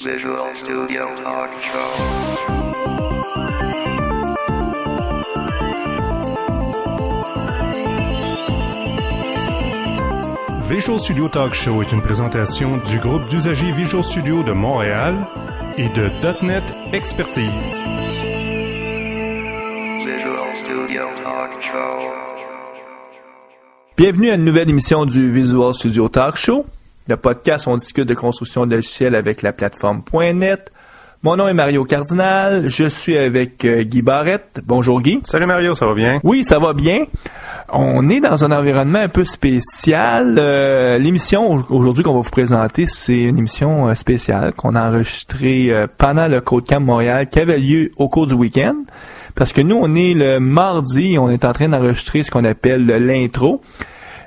Visual Studio Talk Show. Visual Studio Talk Show est une présentation du groupe d'usagers Visual Studio de Montréal et de .NET Expertise. Visual Studio Talk Show. Bienvenue à une nouvelle émission du Visual Studio Talk Show. Le podcast, on discute de construction de logiciels avec la plateforme .NET. Mon nom est Mario Cardinal. Je suis avec Guy Barrette. Bonjour Guy. Salut Mario, ça va bien? Oui, ça va bien. On est dans un environnement un peu spécial. L'émission aujourd'hui qu'on va vous présenter, c'est une émission spéciale qu'on a enregistrée pendant le CodeCamp Montréal qui avait lieu au cours du week-end. Parce que nous, on est le mardi, on est en train d'enregistrer ce qu'on appelle l'intro.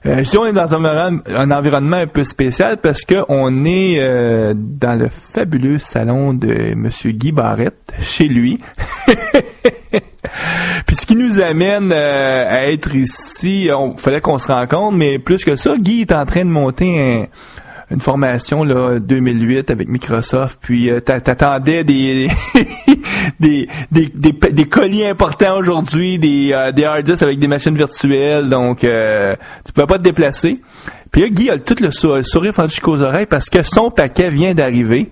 Ici, on est dans un environnement un peu spécial parce que on est dans le fabuleux salon de Monsieur Guy Barrette, chez lui. Puis ce qui nous amène à être ici, il fallait qu'on se rencontre, mais plus que ça, Guy est en train de monter une formation là 2008 avec Microsoft, puis t'attendais des des colis importants aujourd'hui, des hard disks avec des machines virtuelles, donc tu pouvais pas te déplacer. Puis là, Guy a tout le sourire fendu jusqu'aux oreilles parce que son paquet vient d'arriver.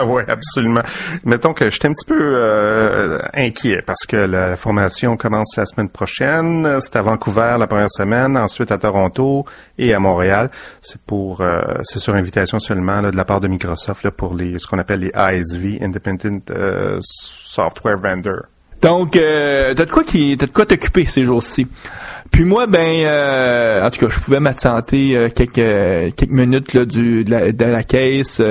Oui, absolument. Mettons que j'étais un petit peu inquiet parce que la formation commence la semaine prochaine. C'est à Vancouver la première semaine, ensuite à Toronto et à Montréal. C'est sur invitation seulement là, de la part de Microsoft là, pour ce qu'on appelle les ISV, Independent Software Vendor. Donc, t'as de quoi t'occuper ces jours-ci. Puis moi, en tout cas, je pouvais m'absenter quelques minutes là, de la caisse.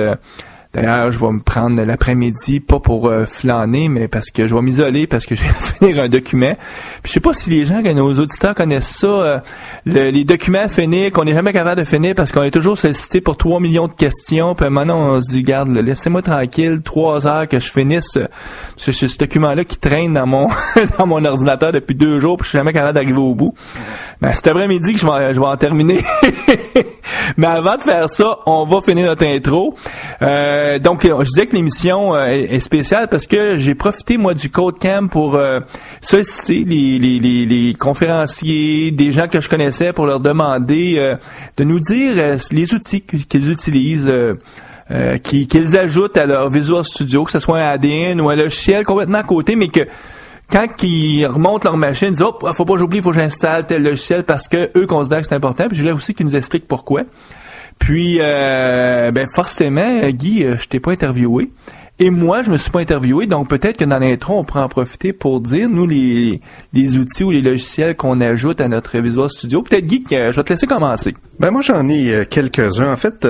D'ailleurs, je vais me prendre l'après-midi, pas pour flâner, mais parce que je vais m'isoler, parce que je vais finir un document. Puis je sais pas si les gens, nos auditeurs connaissent ça, les documents à finir, qu'on n'est jamais capable de finir parce qu'on est toujours sollicité pour 3 millions de questions. Puis maintenant, on se dit, garde, laissez-moi tranquille, 3 heures que je finisse ce document-là qui traîne dans mon dans mon ordinateur depuis 2 jours, puis je suis jamais capable d'arriver au bout. Ben, cet après-midi que je vais en terminer. Mais avant de faire ça, on va finir notre intro. Donc, je disais que l'émission est spéciale parce que j'ai profité, moi, du CodeCamp pour solliciter les conférenciers, des gens que je connaissais pour leur demander de nous dire les outils qu'ils utilisent, qu'ils ajoutent à leur Visual Studio, que ce soit un ADN ou un logiciel complètement à côté, mais que quand ils remontent leur machine, ils disent « Oh, faut pas que j'oublie, faut que j'installe tel logiciel parce que eux considèrent que c'est important. » Puis je voulais aussi qu'ils nous expliquent pourquoi. Puis, forcément, Guy, je t'ai pas interviewé. Et moi, je me suis pas interviewé, donc peut-être que dans l'intro, on pourrait en profiter pour dire, nous, les outils ou les logiciels qu'on ajoute à notre Visual Studio. Peut-être, Guy, je vais te laisser commencer. Ben moi, j'en ai quelques-uns. En fait,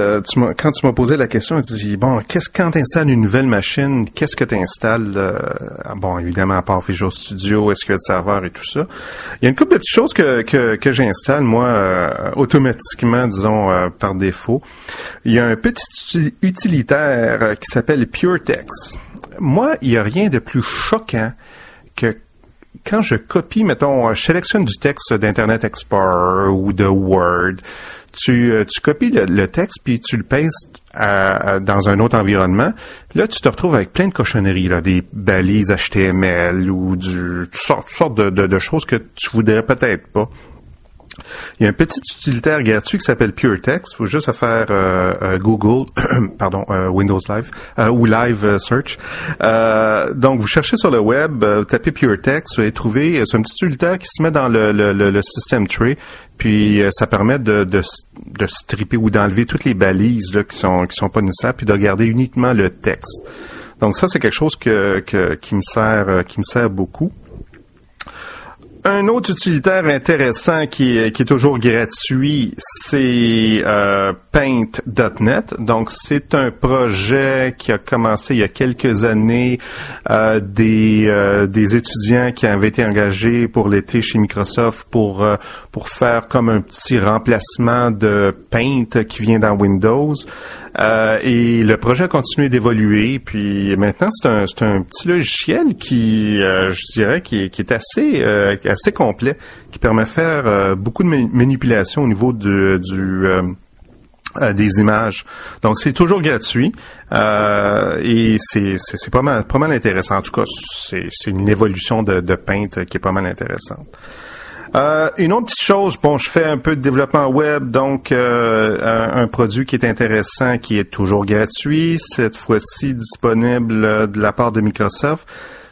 quand tu m'as posé la question, tu dis, bon, quand tu installes une nouvelle machine, qu'est-ce que tu installes? Bon, évidemment, à part Visual Studio, est-ce que le serveur et tout ça. Il y a une couple de petites choses que j'installe, moi, automatiquement, disons, par défaut. Il y a un petit utilitaire qui s'appelle PureText. Moi, il n'y a rien de plus choquant que quand je copie, mettons, je sélectionne du texte d'Internet Explorer ou de Word, tu copies le texte puis tu le pastes dans un autre environnement. Là, tu te retrouves avec plein de cochonneries, là, des balises HTML ou toutes sortes de choses que tu voudrais peut-être pas. Il y a un petit utilitaire gratuit qui s'appelle PureText. Il faut juste faire Google, Windows Live ou Live Search. Donc, vous cherchez sur le web, vous tapez PureText, vous allez trouver, c'est un petit utilitaire qui se met dans le system tray, puis ça permet de stripper ou d'enlever toutes les balises là qui sont pas nécessaires, puis de garder uniquement le texte. Donc ça, c'est quelque chose qui me sert beaucoup. Un autre utilitaire intéressant qui est toujours gratuit, c'est Paint.net. Donc, c'est un projet qui a commencé il y a quelques années, des étudiants qui avaient été engagés pour l'été chez Microsoft pour faire comme un petit remplacement de Paint qui vient dans Windows. Et le projet a continué d'évoluer, puis maintenant c'est un petit logiciel qui, je dirais, qui est assez complet, qui permet de faire beaucoup de manipulations au niveau du des images. Donc c'est toujours gratuit et c'est pas mal intéressant. En tout cas, c'est une évolution de Paint qui est pas mal intéressante. Une autre petite chose, bon, je fais un peu de développement web, donc un produit qui est intéressant, qui est toujours gratuit, cette fois-ci disponible de la part de Microsoft.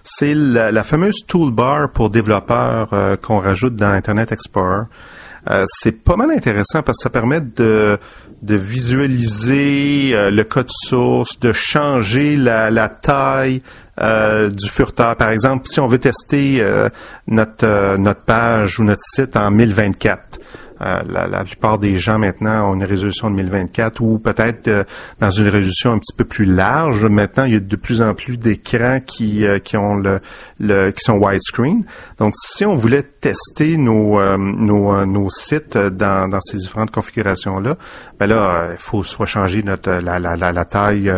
C'est la fameuse toolbar pour développeurs qu'on rajoute dans Internet Explorer. C'est pas mal intéressant parce que ça permet de visualiser le code source, de changer la taille du furteur. Par exemple, si on veut tester notre page ou notre site en 1024, la plupart des gens maintenant ont une résolution de 1024 ou peut-être dans une résolution un petit peu plus large. Maintenant, il y a de plus en plus d'écrans qui ont qui sont widescreen. Donc, si on voulait tester nos sites dans ces différentes configurations-là, ben là, il faut soit changer la taille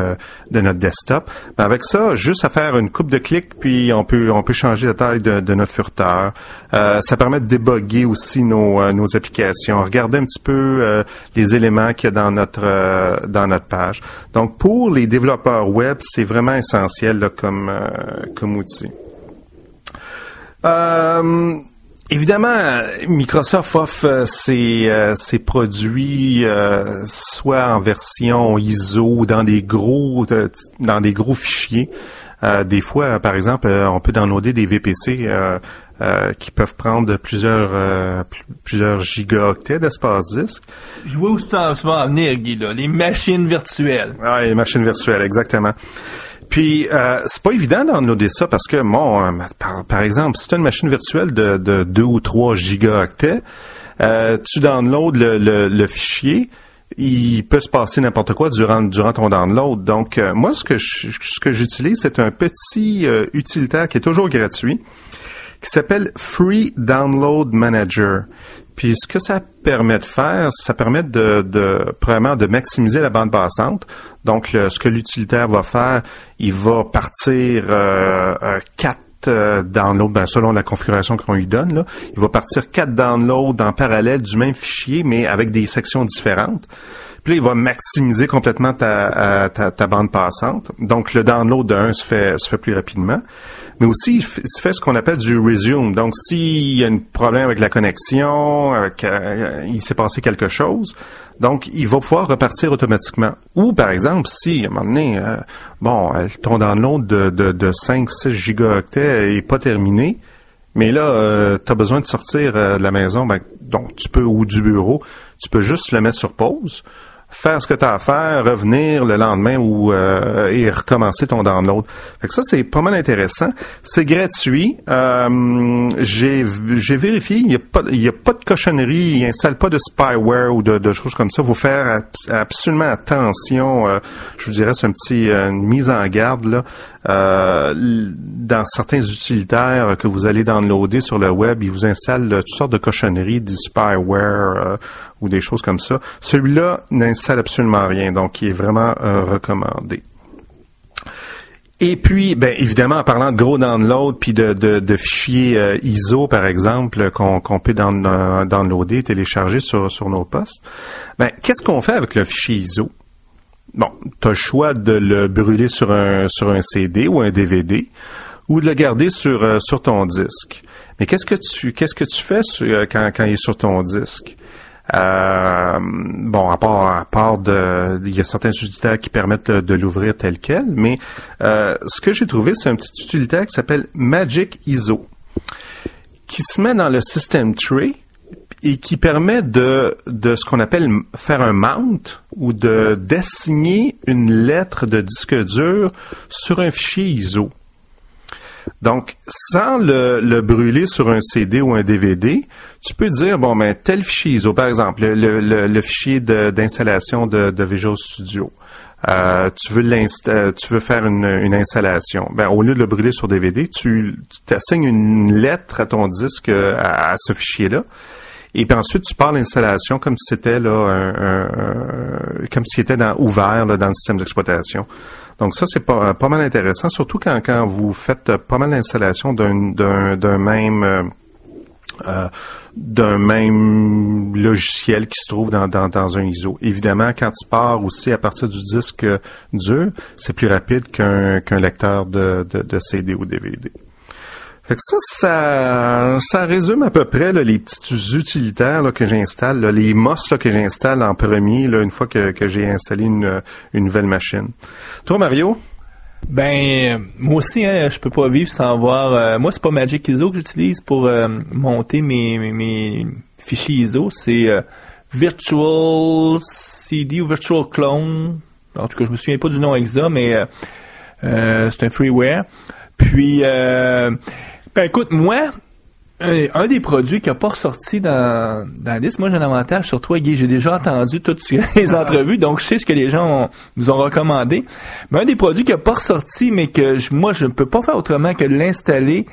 de notre desktop. Ben avec ça, juste à faire une coupe de clics, puis on peut changer la taille de notre furteur. Ça permet de débugger aussi nos applications. Regarder un petit peu les éléments qu'il y a dans notre page. Donc, pour les développeurs web, c'est vraiment essentiel là, comme outil. Évidemment, Microsoft offre ses produits soit en version ISO ou dans des gros fichiers. Des fois, par exemple, on peut downloader des VPC qui peuvent prendre plusieurs gigaoctets d'espace disque. Je vois où ça va en venir, Guy, là. Les machines virtuelles. Ah, les machines virtuelles, exactement. Puis, c'est pas évident d'enloader ça parce que, par exemple, si tu as une machine virtuelle de 2 ou 3 gigaoctets, tu downloads le fichier, il peut se passer n'importe quoi durant ton download. Donc, moi, ce que j'utilise, c'est un petit utilitaire qui est toujours gratuit, qui s'appelle Free Download Manager. Puis ce que ça permet de faire, ça permet premièrement de maximiser la bande passante. Donc ce que l'utilitaire va faire, il va partir 4 downloads, selon la configuration qu'on lui donne, là, il va partir 4 downloads en parallèle du même fichier, mais avec des sections différentes. Puis là, il va maximiser complètement ta bande passante. Donc le download de 1 se fait plus rapidement. Mais aussi, il se fait ce qu'on appelle du resume. Donc, s'il y a un problème avec la connexion, il s'est passé quelque chose, donc il va pouvoir repartir automatiquement. Ou, par exemple, si, à un moment donné, ton download de 5-6 gigaoctets est pas terminé, mais là, tu as besoin de sortir de la maison, donc tu peux, ou du bureau, tu peux juste le mettre sur pause, faire ce que tu as à faire, revenir le lendemain et recommencer ton download. Fait que ça, c'est pas mal intéressant. C'est gratuit. J'ai vérifié, il y a pas de cochonnerie, il installe pas de spyware ou de choses comme ça. Il faut faire absolument attention. Je vous dirais, c'est une mise en garde là. Dans certains utilitaires que vous allez downloader sur le web, ils vous installent toutes sortes de cochonneries, du spyware ou des choses comme ça. Celui-là n'installe absolument rien, donc il est vraiment recommandé. Et puis, évidemment, en parlant de gros download puis de fichiers ISO, par exemple, qu'on peut downloader, télécharger sur nos postes, qu'est-ce qu'on fait avec le fichier ISO? Bon, tu as le choix de le brûler sur un CD ou un DVD ou de le garder sur ton disque. Mais qu'est-ce que tu fais quand il est sur ton disque? À part il y a certains utilitaires qui permettent de l'ouvrir tel quel, mais ce que j'ai trouvé, c'est un petit utilitaire qui s'appelle Magic ISO, qui se met dans le system tray et qui permet de ce qu'on appelle faire un mount ou de d'assigner une lettre de disque dur sur un fichier ISO. Donc, sans le brûler sur un CD ou un DVD, tu peux dire, tel fichier ISO, par exemple, le fichier d'installation de Visual Studio. Tu veux faire une installation. Au lieu de le brûler sur DVD, tu t'assignes une lettre à ton disque, à ce fichier-là. Et puis ensuite, tu pars l'installation comme si c'était ouvert là, dans le système d'exploitation. Donc ça, c'est pas mal intéressant, surtout quand vous faites pas mal d'installations d'un même d'un même logiciel qui se trouve dans un ISO. Évidemment, quand tu pars aussi à partir du disque dur, c'est plus rapide qu'un lecteur de CD ou DVD. Fait que ça résume à peu près là, les petits utilitaires là, que j'installe, là, les MOS là, que j'installe en premier là, une fois que j'ai installé une nouvelle machine. Toi, Mario? Ben, moi aussi, hein, je peux pas vivre sans voir. Moi, c'est pas Magic ISO que j'utilise pour monter mes fichiers ISO. C'est Virtual CD ou Virtual Clone. En tout cas, je me souviens pas du nom exact, mais c'est un freeware. Puis, ben écoute, moi, un des produits qui n'a pas ressorti dans la liste, moi j'ai un avantage sur toi, Guy, j'ai déjà entendu toutes les entrevues, donc je sais ce que les gens nous ont recommandé. Mais un des produits qui n'a pas ressorti, mais que moi je ne peux pas faire autrement que de l'installer,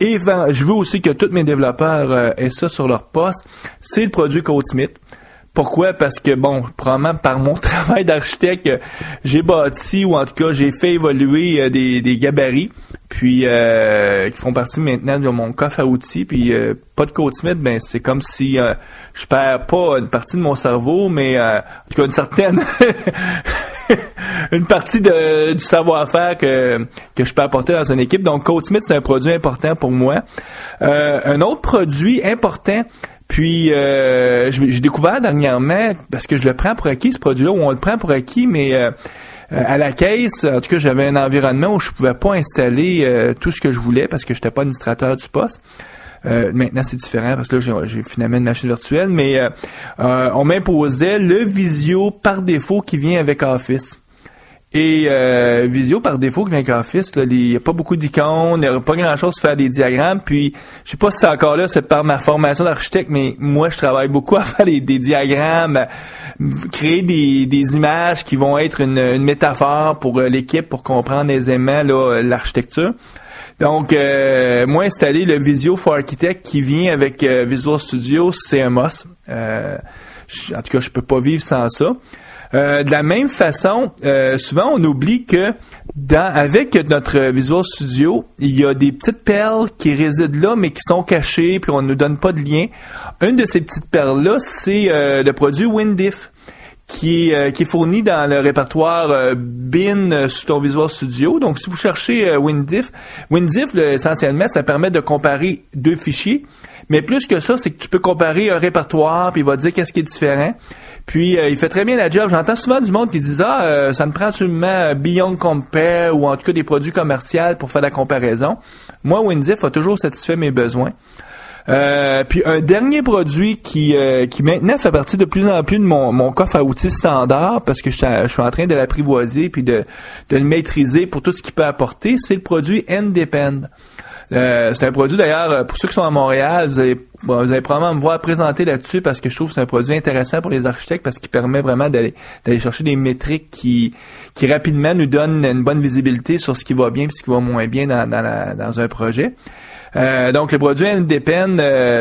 et je veux aussi que tous mes développeurs aient ça sur leur poste, c'est le produit CodeSmith. Pourquoi? Parce que, bon, probablement par mon travail d'architecte, j'ai bâti, ou en tout cas, j'ai fait évoluer des gabarits, puis qui font partie maintenant de mon coffre à outils, puis pas de CodeSmith, ben c'est comme si je perds pas une partie de mon cerveau, mais en tout cas une certaine une partie du savoir-faire que je peux apporter dans une équipe. Donc CodeSmith, c'est un produit important pour moi. Un autre produit important, puis j'ai découvert dernièrement, parce que je le prends pour acquis, ce produit-là, ou on le prend pour acquis, mais à la caisse, en tout cas, j'avais un environnement où je pouvais pas installer tout ce que je voulais parce que j'étais pas administrateur du poste. Maintenant, c'est différent parce que là, j'ai finalement une machine virtuelle, mais on m'imposait le Visio par défaut qui vient avec Office. Et Visio par défaut qui vient avec Office, il n'y a pas beaucoup d'icônes, il n'y a pas grand-chose à faire des diagrammes, puis je sais pas si c'est encore là, c'est par ma formation d'architecte, mais moi je travaille beaucoup à faire des diagrammes, créer des images qui vont être une métaphore pour l'équipe pour comprendre aisément là, l'architecture. Donc, moi, installer le Visio for Architect qui vient avec Visual Studio, c'est un must. En tout cas, je peux pas vivre sans ça. De la même façon, souvent on oublie que avec notre Visual Studio, il y a des petites perles qui résident là, mais qui sont cachées, puis on ne nous donne pas de lien. Une de ces petites perles-là, c'est le produit WinDiff, qui est fourni dans le répertoire bin sur ton Visual Studio. Donc, si vous cherchez WinDiff, essentiellement, ça permet de comparer deux fichiers. Mais plus que ça, c'est que tu peux comparer un répertoire, puis il va te dire qu'est-ce qui est différent. Puis, il fait très bien la job. J'entends souvent du monde qui dit « Ah, ça me prend absolument Beyond Compare » ou en tout cas des produits commerciaux pour faire la comparaison. Moi, WinDiff a toujours satisfait mes besoins. Puis un dernier produit qui maintenant fait partie de plus en plus de mon coffre à outils standard parce que je suis en train de l'apprivoiser puis de le maîtriser pour tout ce qu'il peut apporter, c'est le produit Ndepend. C'est un produit d'ailleurs, pour ceux qui sont à Montréal, vous allez probablement me voir présenter là-dessus parce que je trouve que c'est un produit intéressant pour les architectes parce qu'il permet vraiment d'aller chercher des métriques qui rapidement nous donnent une bonne visibilité sur ce qui va bien et ce qui va moins bien dans un projet. Donc le produit Ndepend,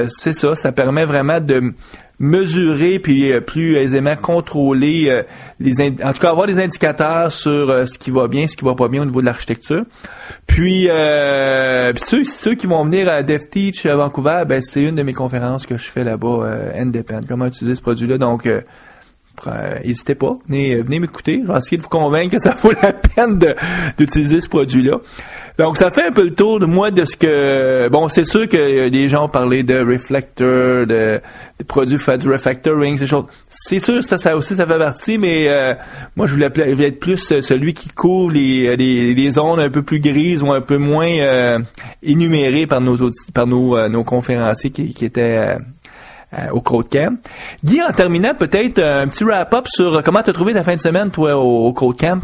c'est ça permet vraiment de mesurer puis plus aisément contrôler en tout cas avoir des indicateurs sur ce qui va bien, ce qui va pas bien au niveau de l'architecture. Puis ceux qui vont venir à DevTeach à Vancouver, ben c'est une de mes conférences que je fais là-bas, Ndepend, comment utiliser ce produit-là. Donc n'hésitez pas, venez m'écouter. Je vais essayer de vous convaincre que ça vaut la peine d'utiliser ce produit-là. Donc, ça fait un peu le tour de moi de ce que... Bon, c'est sûr que des gens ont parlé de Reflector, de produits du refactoring, ces choses. C'est sûr, ça aussi, ça fait partie, mais moi, je voulais être plus celui qui couvre les zones un peu plus grises ou un peu moins énumérées par nos conférenciers qui étaient... au CodeCamp. Guy, en terminant, peut-être un petit wrap-up sur comment tu as trouvé ta fin de semaine, toi, au CodeCamp?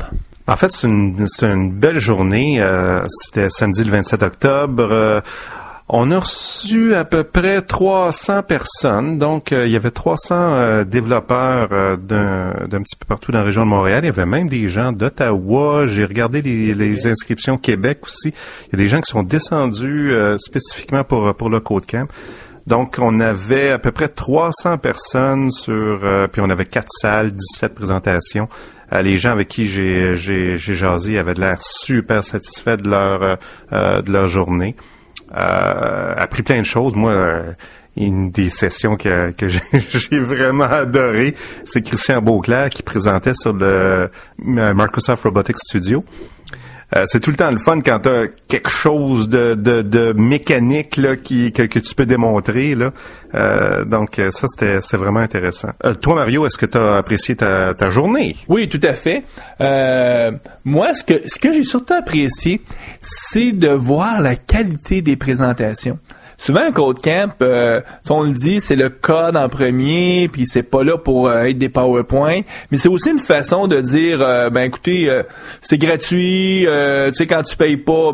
En fait, c'est une belle journée. C'était samedi le 27 octobre. On a reçu à peu près 300 personnes. Donc, il y avait 300 développeurs d'un petit peu partout dans la région de Montréal. Il y avait même des gens d'Ottawa. J'ai regardé les inscriptions Québec aussi. Il y a des gens qui sont descendus spécifiquement pour le CodeCamp. Donc, on avait à peu près 300 personnes puis on avait 4 salles, 17 présentations. Les gens avec qui j'ai jasé avaient de l'air super satisfaits de leur journée. appris plein de choses. Moi, une des sessions que j'ai vraiment adoré, c'est Christian Beauclair qui présentait sur le Microsoft Robotics Studio. C'est tout le temps le fun quand tu as quelque chose de mécanique là que tu peux démontrer là. Donc ça c'est vraiment intéressant. Toi Mario, est-ce que tu as apprécié ta journée? Oui, tout à fait. Moi, ce que j'ai surtout apprécié, c'est de voir la qualité des présentations. Souvent, un code camp, on le dit, c'est le code en premier, puis c'est pas là pour être des PowerPoint, mais c'est aussi une façon de dire, écoutez, c'est gratuit, tu sais, quand tu payes pas,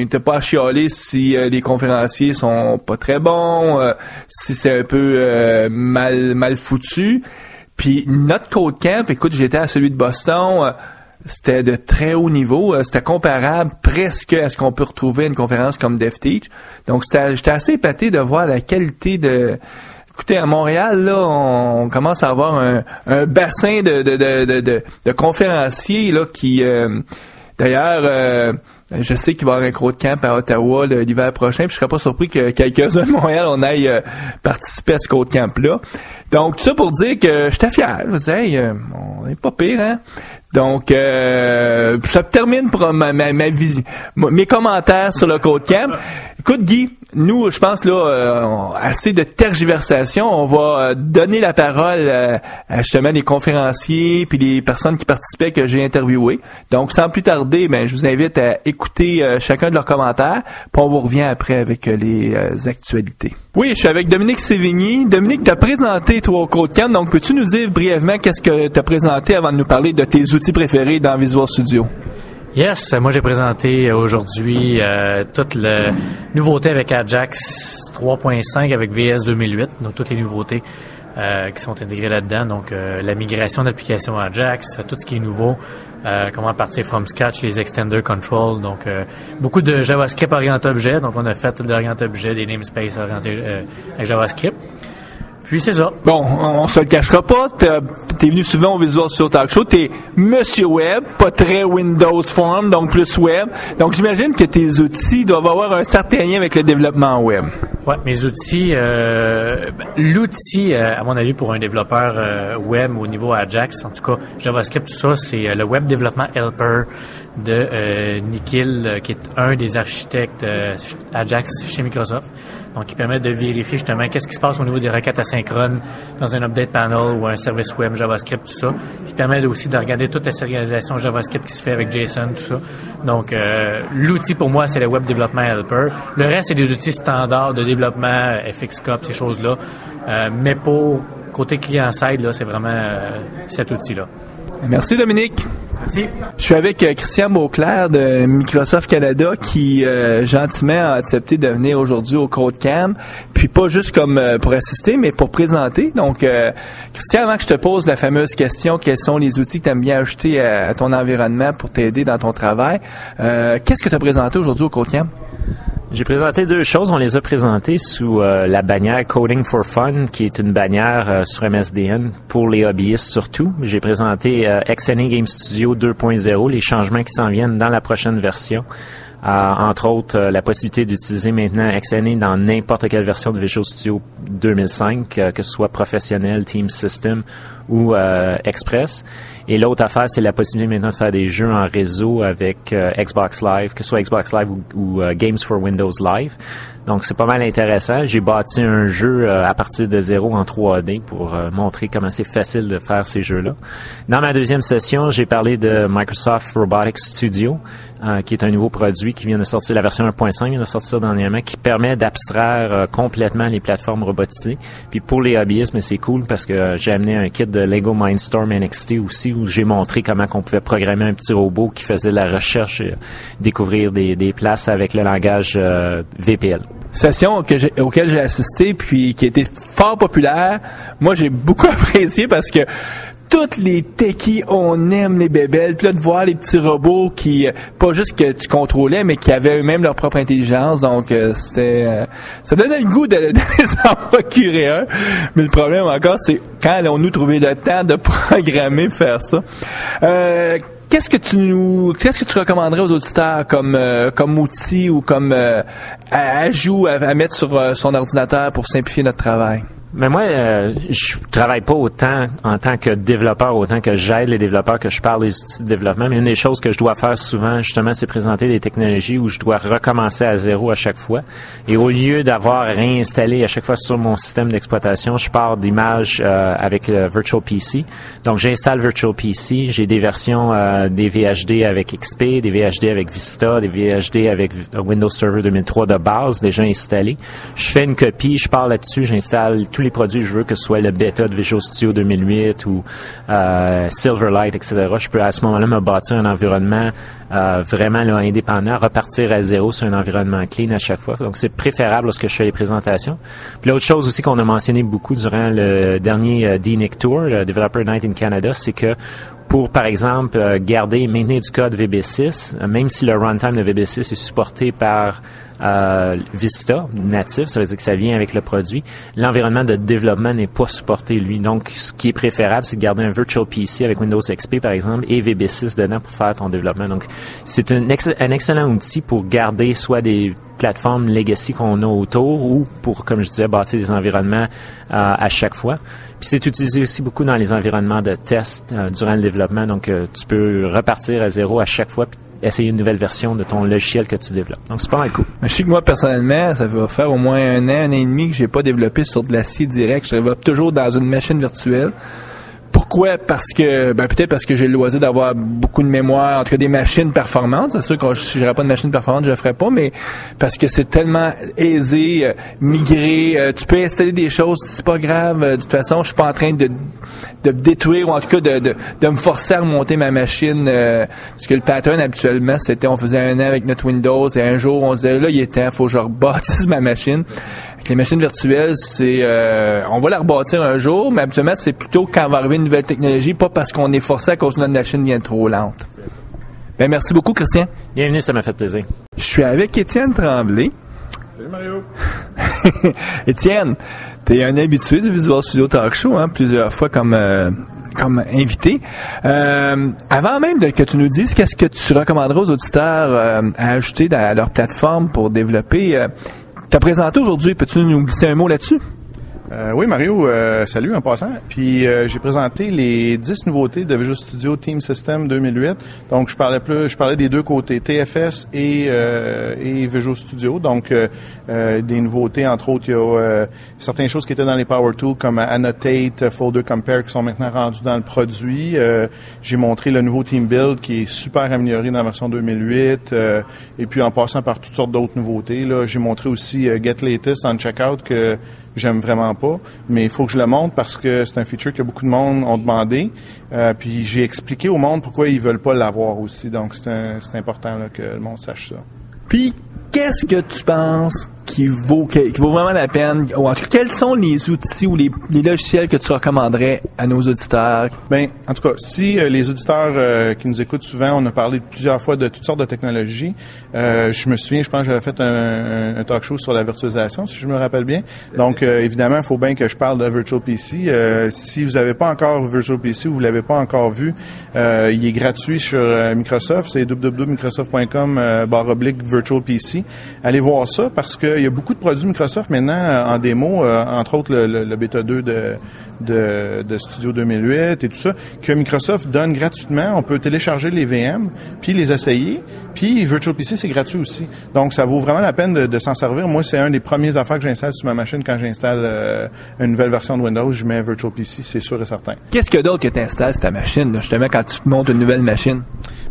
t'as pas à chialer si les conférenciers sont pas très bons, si c'est un peu mal foutu. Puis notre code camp, écoute, j'étais à celui de Boston. C'était de très haut niveau. C'était comparable presque à ce qu'on peut retrouver à une conférence comme DevTeach. Donc, j'étais assez épaté de voir la qualité de... Écoutez, à Montréal, là, on commence à avoir un bassin de conférenciers là qui... D'ailleurs... je sais qu'il va y avoir un CodeCamp à Ottawa l'hiver prochain, puis je serais pas surpris que quelques-uns de Montréal, on aille participer à ce CodeCamp-là. Donc, tout ça pour dire que j'étais fier. Je me disais, hey, on n'est pas pire, hein? Donc, ça termine pour ma vision, mes commentaires sur le CodeCamp. Écoute, Guy, nous, je pense, là, assez de tergiversation. On va donner la parole à justement les conférenciers puis les personnes qui participaient que j'ai interviewées. Donc, sans plus tarder, je vous invite à écouter chacun de leurs commentaires, puis on vous revient après avec les actualités. Oui, je suis avec Dominique Sévigny. Dominique, tu as présenté, toi, au CodeCamp. Donc, peux-tu nous dire brièvement qu'est-ce que tu as présenté avant de nous parler de tes outils préférés dans Visual Studio? Yes, moi j'ai présenté aujourd'hui toute la nouveauté avec Ajax 3.5 avec VS 2008, donc toutes les nouveautés qui sont intégrées là-dedans, donc la migration d'applications Ajax, tout ce qui est nouveau, comment partir from scratch, les extender control, donc beaucoup de JavaScript orienté objet, donc on a fait de l'orienté objet, des namespaces orientés avec JavaScript. Puis c'est ça. Bon, on se le cachera pas. T'es venu souvent au Visual Studio Talk Show. T'es Monsieur Web, pas très Windows Form, donc plus Web. Donc j'imagine que tes outils doivent avoir un certain lien avec le développement web. Ouais, mes outils, l'outil, à mon avis, pour un développeur web au niveau Ajax, en tout cas JavaScript, tout ça, c'est le Web Development Helper de Nikhil, qui est un des architectes Ajax chez Microsoft. Donc, qui permet de vérifier justement qu'est-ce qui se passe au niveau des requêtes asynchrones dans un update panel ou un service web JavaScript, tout ça. Puis permet aussi de regarder toute la sérialisation JavaScript qui se fait avec JSON, tout ça. Donc, l'outil pour moi, c'est le Web Development Helper. Le reste, c'est des outils standards de développement, FXCOP, ces choses-là. Mais pour côté client-side, là, c'est vraiment cet outil-là. Merci, Dominique. Merci. Je suis avec Christian Beauclair de Microsoft Canada qui gentiment a accepté de venir aujourd'hui au CodeCamp, puis pas juste comme pour assister, mais pour présenter. Donc, Christian, avant que je te pose la fameuse question, quels sont les outils que tu aimes bien ajouter à ton environnement pour t'aider dans ton travail, qu'est-ce que tu as présenté aujourd'hui au CodeCamp? J'ai présenté deux choses. On les a présentées sous la bannière Coding for Fun, qui est une bannière sur MSDN pour les hobbyistes surtout. J'ai présenté XNA Game Studio 2.0, les changements qui s'en viennent dans la prochaine version. Entre autres, la possibilité d'utiliser maintenant XNA dans n'importe quelle version de Visual Studio 2005, que ce soit professionnel, Team System ou Express. Et l'autre affaire, c'est la possibilité maintenant de faire des jeux en réseau avec Xbox Live, que ce soit Xbox Live ou Games for Windows Live. Donc, c'est pas mal intéressant. J'ai bâti un jeu à partir de zéro en 3D pour montrer comment c'est facile de faire ces jeux-là. Dans ma deuxième session, j'ai parlé de Microsoft Robotics Studio, qui est un nouveau produit qui vient de sortir, la version 1.5 vient de sortir dernièrement, qui permet d'abstraire complètement les plateformes robotisées. Puis pour les hobbyistes, c'est cool parce que j'ai amené un kit de Lego Mindstorm NXT aussi, où j'ai montré comment on pouvait programmer un petit robot qui faisait de la recherche et découvrir des places avec le langage VPL. Session auquel j'ai assisté, puis qui a été fort populaire. Moi, j'ai beaucoup apprécié parce que toutes les techies, on aime les bébelles. Puis là, de voir les petits robots qui, pas juste que tu contrôlais, mais qui avaient eux-mêmes leur propre intelligence. Donc, ça donnait le goût de les en procurer un. Mais le problème encore, c'est quand allons-nous trouver le temps de programmer, faire ça. qu'est-ce que tu recommanderais aux auditeurs comme outil ou comme ajout à mettre sur son ordinateur pour simplifier notre travail? Mais moi, je travaille pas autant en tant que développeur, autant que j'aide les développeurs, que je parle des outils de développement. Mais une des choses que je dois faire souvent, justement, c'est présenter des technologies où je dois recommencer à zéro à chaque fois. Et au lieu d'avoir réinstallé à chaque fois sur mon système d'exploitation, je pars d'images avec le Virtual PC. Donc, j'installe Virtual PC. J'ai des versions des VHD avec XP, des VHD avec Vista, des VHD avec Windows Server 2003 de base déjà installés. Je fais une copie, je pars là-dessus, j'installe tous les produits que je veux, que ce soit le bêta de Visual Studio 2008 ou Silverlight, etc. Je peux à ce moment-là me bâtir un environnement vraiment là, indépendant, repartir à zéro sur un environnement clean à chaque fois. Donc, c'est préférable lorsque je fais les présentations. Puis l'autre chose aussi qu'on a mentionné beaucoup durant le dernier DNIC Tour, le Developer Night in Canada, c'est que pour, par exemple, garder et maintenir du code VB6, même si le runtime de VB6 est supporté par Vista natif, ça veut dire que ça vient avec le produit, l'environnement de développement n'est pas supporté, lui. Donc, ce qui est préférable, c'est de garder un Virtual PC avec Windows XP, par exemple, et VB6 dedans pour faire ton développement. Donc, c'est un excellent outil pour garder soit des plateformes legacy qu'on a autour ou pour, comme je disais, bâtir des environnements à chaque fois. Puis c'est utilisé aussi beaucoup dans les environnements de test durant le développement. Donc, tu peux repartir à zéro à chaque fois puis essayer une nouvelle version de ton logiciel que tu développes. Donc, c'est pas mal cool. Mais je sais que moi, personnellement, ça va faire au moins un an et demi que j'ai pas développé sur de l'acier direct. Je développe toujours dans une machine virtuelle. Pourquoi? Parce que, peut-être parce que j'ai le loisir d'avoir beaucoup de mémoire, en tout cas des machines performantes. C'est sûr que si j'aurais pas de machine performante, je le ferais pas, mais parce que c'est tellement aisé, migrer, tu peux installer des choses, c'est pas grave. De toute façon, je suis pas en train de détruire ou en tout cas de me forcer à remonter ma machine, parce que le pattern habituellement, c'était on faisait un an avec notre Windows et un jour on se disait là, il est temps, faut que je rebâtisse ma machine. Avec les machines virtuelles, c'est on va la rebâtir un jour, mais habituellement, c'est plutôt quand va arriver une nouvelle technologie, pas parce qu'on est forcé à cause que notre machine vient trop lente. Ben, merci beaucoup, Christian. Bienvenue, ça m'a fait plaisir. Je suis avec Étienne Tremblay. Salut Mario. Étienne, t'es un habitué du Visual Studio Talk Show, hein, plusieurs fois comme invité. Avant même que tu nous dises qu'est-ce que tu recommanderais aux auditeurs à ajouter à leur plateforme pour développer, t'as présenté aujourd'hui, peux-tu nous glisser un mot là-dessus? Oui, Mario, salut en passant. Puis j'ai présenté les 10 nouveautés de Visual Studio Team System 2008. Donc je parlais des deux côtés, TFS et Visual Studio. Donc des nouveautés, entre autres, il y a certaines choses qui étaient dans les Power Tools comme Annotate, Folder Compare qui sont maintenant rendus dans le produit. J'ai montré le nouveau Team Build qui est super amélioré dans la version 2008. Et puis en passant par toutes sortes d'autres nouveautés, là, j'ai montré aussi Get Latest en Checkout que j'aime vraiment pas, mais il faut que je le montre parce que c'est un feature que beaucoup de monde ont demandé. Puis j'ai expliqué au monde pourquoi ils veulent pas l'avoir aussi. Donc c'est important là, que le monde sache ça. Puis qu'est-ce que tu penses qui vaut vraiment la peine, ou en tout cas, quels sont les outils ou les logiciels que tu recommanderais à nos auditeurs? Ben, en tout cas, si les auditeurs qui nous écoutent souvent, on a parlé plusieurs fois de toutes sortes de technologies. Je me souviens, je pense que j'avais fait un talk show sur la virtualisation, si je me rappelle bien. Donc, évidemment, il faut bien que je parle de Virtual PC. Si vous n'avez pas encore Virtual PC ou vous l'avez pas encore vu, il est gratuit sur Microsoft. C'est www.microsoft.com/Virtual PC. Allez voir ça parce que il y a beaucoup de produits Microsoft maintenant en démo, entre autres le Beta 2 de Studio 2008 et tout ça, que Microsoft donne gratuitement. On peut télécharger les VM, puis les essayer, puis Virtual PC, c'est gratuit aussi. Donc, ça vaut vraiment la peine de s'en servir. Moi, c'est un des premiers affaires que j'installe sur ma machine quand j'installe une nouvelle version de Windows. Je mets Virtual PC, c'est sûr et certain. Qu'est-ce que d'autre que tu installes sur ta machine, là, justement, quand tu te montes une nouvelle machine?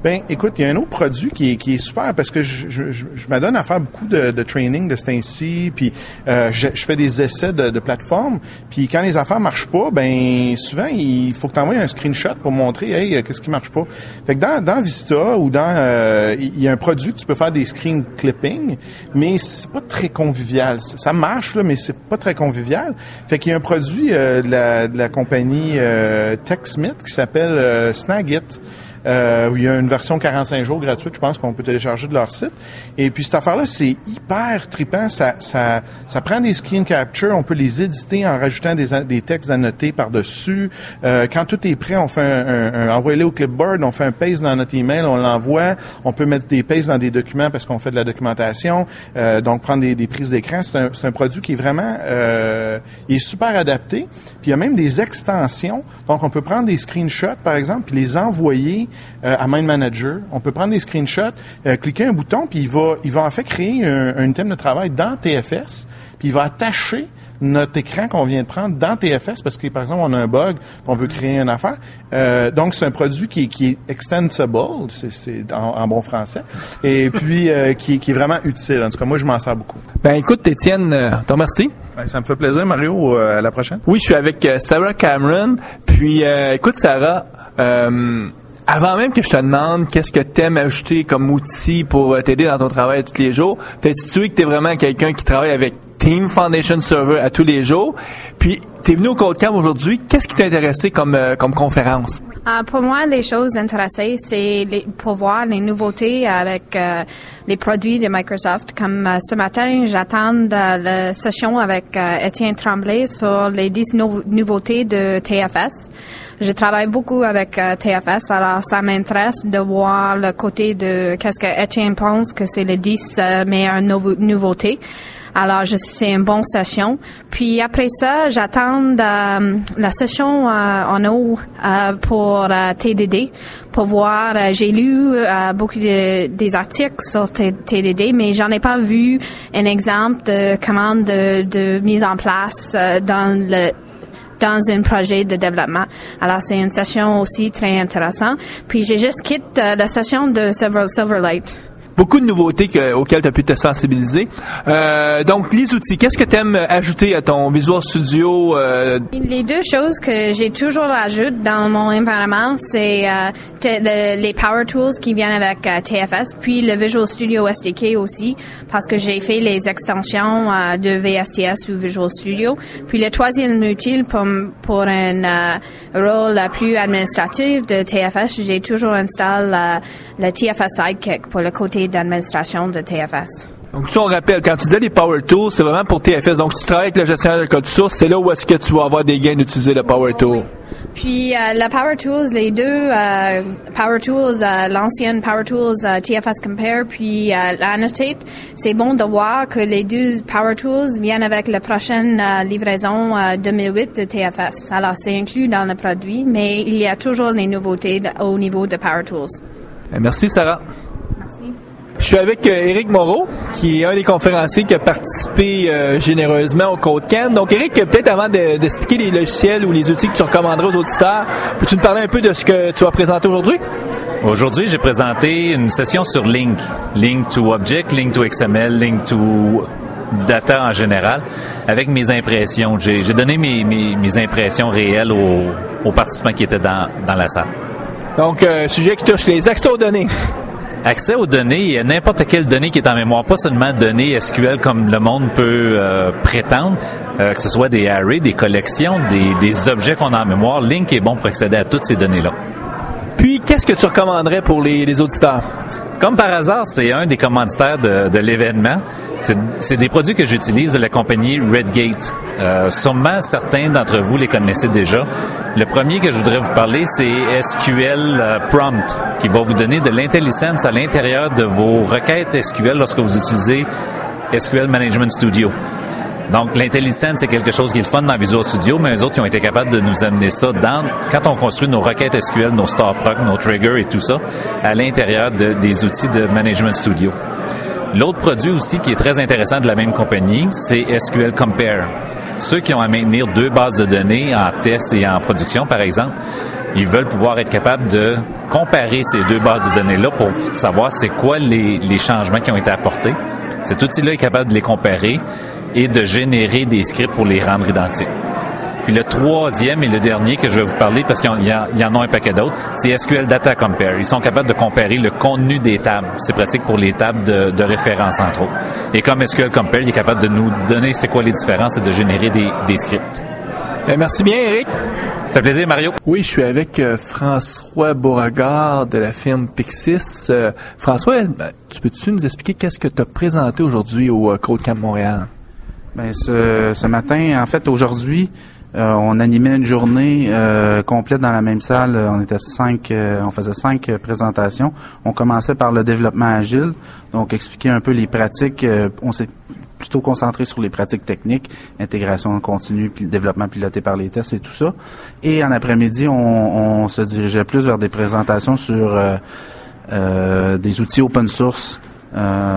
Ben, écoute, il y a un autre produit qui est super parce que je m'adonne à faire beaucoup de training de ce temps-ci, puis je fais des essais de plateforme, puis quand les affaires marchent pas, ben souvent il faut que tu envoies un screenshot pour montrer hey, qu'est-ce qui marche pas. Fait que dans Vista ou il y a un produit que tu peux faire des screen clipping, mais c'est pas très convivial. Ça marche là, mais c'est pas très convivial. Fait qu'il y a un produit de la compagnie TechSmith qui s'appelle Snagit. Il y a une version 45 jours gratuite, je pense, qu'on peut télécharger de leur site. Et puis cette affaire-là, c'est hyper trippant. Ça prend des screen capture, on peut les éditer en rajoutant des textes annotés par-dessus. Quand tout est prêt, on fait envoie-les au clipboard, on fait un paste dans notre email, on l'envoie. On peut mettre des pastes dans des documents parce qu'on fait de la documentation. Donc prendre des prises d'écran, c'est un produit qui est vraiment il est super adapté. Puis il y a même des extensions. Donc on peut prendre des screenshots, par exemple, puis les envoyer à Mind Manager. On peut prendre des screenshots, cliquer un bouton, puis il va en fait créer un thème de travail dans TFS, puis il va attacher notre écran qu'on vient de prendre dans TFS parce que, par exemple, on a un bug, on veut créer une affaire. Donc, c'est un produit qui est extensible, c'est en bon français, et puis qui est vraiment utile. En tout cas, moi, je m'en sers beaucoup. Ben, écoute, Étienne, te remercie. Ben, ça me fait plaisir, Mario. À la prochaine. Oui, je suis avec Sarah Cameron. Puis, écoute, Sarah, avant même que je te demande qu'est-ce que tu aimes ajouter comme outil pour t'aider dans ton travail tous les jours, t'es-tu que tu es vraiment quelqu'un qui travaille avec Team Foundation Server à tous les jours. Puis, tu es venu au CodeCamp aujourd'hui. Qu'est-ce qui t'a intéressé comme conférence? Pour moi, les choses intéressées, c'est pour voir les nouveautés avec les produits de Microsoft. Comme ce matin, j'attends la session avec Étienne Tremblay sur les 10 nouveautés de TFS. Je travaille beaucoup avec TFS, alors ça m'intéresse de voir le côté de qu'est-ce que Étienne pense que c'est les 10 meilleures nouveautés. Alors, c'est une bonne session. Puis après ça, j'attends la session en haut pour TDD pour voir. J'ai lu beaucoup des articles sur TDD, mais j'en ai pas vu un exemple de commande de mise en place dans un projet de développement. Alors, c'est une session aussi très intéressante. Puis, j'ai juste quitté la session de Silverlight. Beaucoup de nouveautés auxquelles tu as pu te sensibiliser. Donc, les outils, qu'est-ce que tu aimes ajouter à ton Visual Studio? Les deux choses que j'ai toujours ajoutées dans mon environnement, c'est les Power Tools qui viennent avec TFS, puis le Visual Studio SDK aussi, parce que j'ai fait les extensions de VSTS ou Visual Studio. Puis le troisième outil pour un rôle plus administratif de TFS, j'ai toujours installé le TFS Sidekick pour le côté d'administration de TFS. Donc, si on rappelle, quand tu disais les Power Tools, c'est vraiment pour TFS. Donc, si tu travailles avec le gestionnaire de code source, c'est là où est-ce que tu vas avoir des gains d'utiliser le Power Tool. Oui. Puis, le Power Tools, les deux Power Tools, l'ancienne Power Tools TFS Compare, puis l'Annotate, c'est bon de voir que les deux Power Tools viennent avec la prochaine livraison 2008 de TFS. Alors, c'est inclus dans le produit, mais il y a toujours des nouveautés au niveau de Power Tools. Merci, Sarah. Je suis avec Éric Moreau, qui est un des conférenciers qui a participé généreusement au CodeCamp. Donc, Éric, peut-être avant d'expliquer les logiciels ou les outils que tu recommanderais aux auditeurs, peux-tu nous parler un peu de ce que tu vas présenter aujourd'hui? Aujourd'hui, j'ai présenté une session sur Link. Link to Object, Link to XML, Link to Data en général, avec mes impressions. J'ai donné mes impressions réelles aux participants qui étaient dans la salle. Donc, sujet qui touche les accès aux données. Accès aux données et à n'importe quelle donnée qui est en mémoire, pas seulement données SQL comme le monde peut prétendre, que ce soit des arrays, des collections, des objets qu'on a en mémoire. Link est bon pour accéder à toutes ces données-là. Puis, qu'est-ce que tu recommanderais pour les auditeurs? Comme par hasard, c'est un des commanditaires de l'événement. C'est des produits que j'utilise de la compagnie Redgate. Sûrement, certains d'entre vous les connaissez déjà. Le premier que je voudrais vous parler, c'est SQL Prompt, qui va vous donner de l'IntelliSense à l'intérieur de vos requêtes SQL lorsque vous utilisez SQL Management Studio. Donc, l'IntelliSense, c'est quelque chose qui est le fun dans Visual Studio, mais eux autres, ils ont été capables de nous amener ça quand on construit nos requêtes SQL, nos StarProc, nos triggers et tout ça, à l'intérieur des outils de Management Studio. L'autre produit aussi qui est très intéressant de la même compagnie, c'est SQL Compare. Ceux qui ont à maintenir 2 bases de données en test et en production, par exemple, ils veulent pouvoir être capables de comparer ces 2 bases de données-là pour savoir c'est quoi les changements qui ont été apportés. Cet outil-là est capable de les comparer et de générer des scripts pour les rendre identiques. Puis le troisième et le dernier que je vais vous parler, parce qu'il y en a un paquet d'autres, c'est SQL Data Compare. Ils sont capables de comparer le contenu des tables. C'est pratique pour les tables de référence, entre autres. Et comme SQL Compare, il est capable de nous donner c'est quoi les différences et de générer des scripts. Merci bien, Éric. Ça fait plaisir, Mario. Oui, je suis avec François Beauregard de la firme Pixis. François, peux-tu nous expliquer qu'est-ce que tu as présenté aujourd'hui au CodeCamp Montréal? Ben, ce matin, en fait, aujourd'hui, on animait une journée complète dans la même salle. On était on faisait 5 présentations. On commençait par le développement agile, donc expliquer un peu les pratiques. On s'est plutôt concentré sur les pratiques techniques, intégration continue, puis le développement piloté par les tests et tout ça. Et en après-midi, on se dirigeait plus vers des présentations sur des outils open source,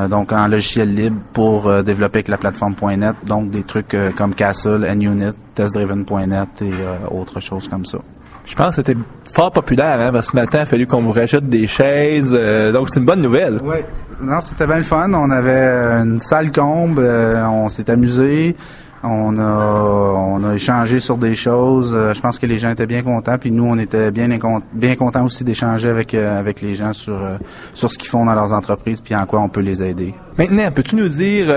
donc en logiciel libre pour développer avec la plateforme .NET, donc des trucs comme Castle, NUnit, TestDriven.net et autres choses comme ça. Je pense que c'était fort populaire, hein, parce que ce matin, il a fallu qu'on vous rajoute des chaises, donc c'est une bonne nouvelle. Oui, non, c'était bien le fun. On avait une salle comble, on s'est amusé, on a échangé sur des choses. Je pense que les gens étaient bien contents, puis nous, on était bien contents aussi d'échanger avec les gens sur ce qu'ils font dans leurs entreprises, puis en quoi on peut les aider. Maintenant, peux-tu nous dire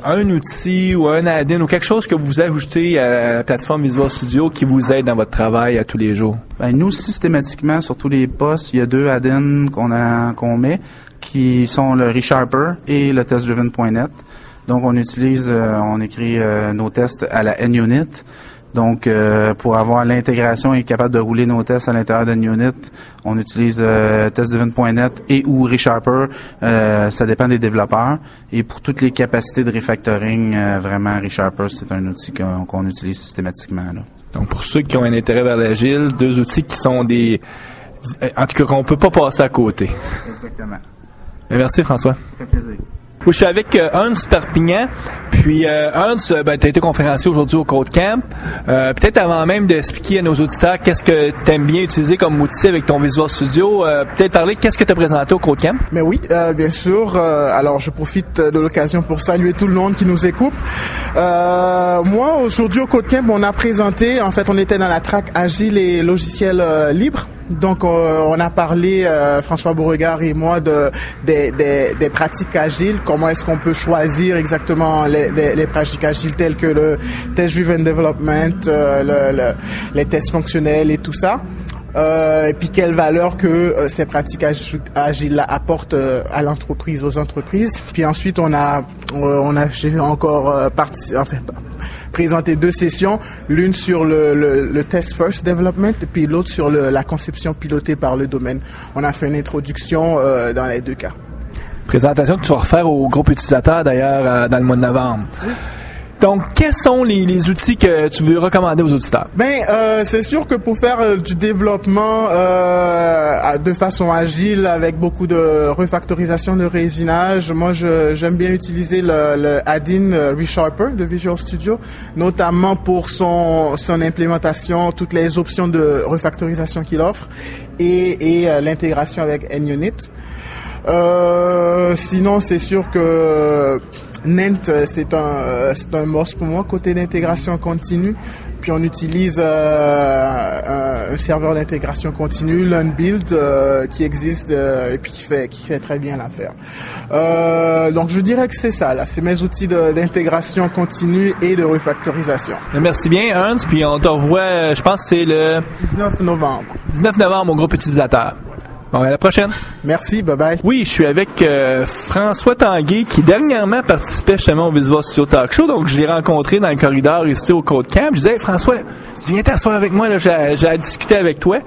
un outil ou un add-in ou quelque chose que vous ajoutez à la plateforme Visual Studio qui vous aide dans votre travail à tous les jours? Ben, nous, systématiquement, sur tous les postes, il y a 2 add-ins qu'on met, qui sont le ReSharper et le TestDriven.net. Donc, on écrit nos tests à la NUnit. Donc, pour avoir l'intégration et être capable de rouler nos tests à l'intérieur de NUnit, on utilise TestDriven.net et ou ReSharper. Ça dépend des développeurs. Et pour toutes les capacités de refactoring, vraiment, ReSharper, c'est un outil qu'on utilise systématiquement, là. Donc, pour ceux qui ont un intérêt vers l'agile, 2 outils qui sont en tout cas, qu'on peut pas passer à côté. Exactement. Merci, François. Ça fait plaisir. Oui, je suis avec Hans Perpignan. Puis Hans, tu as été conférencier aujourd'hui au CodeCamp. Peut-être avant même d'expliquer à nos auditeurs qu'est-ce que tu aimes bien utiliser comme outil avec ton Visual Studio, peut-être parler qu'est-ce que tu as présenté au CodeCamp? Mais oui, bien sûr. Alors, je profite de l'occasion pour saluer tout le monde qui nous écoute. Moi, aujourd'hui au CodeCamp, on a présenté, en fait, on était dans la track Agile et logiciels libres. Donc, on a parlé, François Beauregard et moi, des pratiques agiles. Comment est-ce qu'on peut choisir exactement les pratiques agiles telles que le test-driven development, les tests fonctionnels et tout ça. Et puis quelle valeur que ces pratiques agiles apportent à l'entreprise, aux entreprises. Puis ensuite, j'ai encore présenté 2 sessions, l'une sur le test first development et puis l'autre sur la conception pilotée par le domaine. On a fait une introduction dans les 2 cas. Présentation que tu vas refaire au groupe utilisateur d'ailleurs dans le mois de novembre. Oui. Donc, quels sont les outils que tu veux recommander aux auditeurs? C'est sûr que pour faire du développement de façon agile avec beaucoup de refactorisation, de réusinage, moi j'aime bien utiliser le add-in ReSharper de Visual Studio, notamment pour son implémentation, toutes les options de refactorisation qu'il offre et l'intégration avec NUnit. Sinon, c'est sûr que Nent, c'est un must pour moi côté d'intégration continue. Puis on utilise un serveur d'intégration continue, LearnBuild, qui existe et puis qui fait très bien l'affaire. Donc je dirais que c'est ça là, c'est mes outils d'intégration continue et de refactorisation. Merci bien Hans, puis on te revoit, je pense que c'est le 19 novembre. 19 novembre au groupe utilisateur. Bon, à la prochaine. Merci, bye-bye. Oui, je suis avec François Tanguay qui dernièrement participait justement au Visual Studio Talk Show. Donc, je l'ai rencontré dans le corridor ici au CodeCamp. Je disais, hey, François, viens t'asseoir avec moi, là, j'ai à discuter avec toi.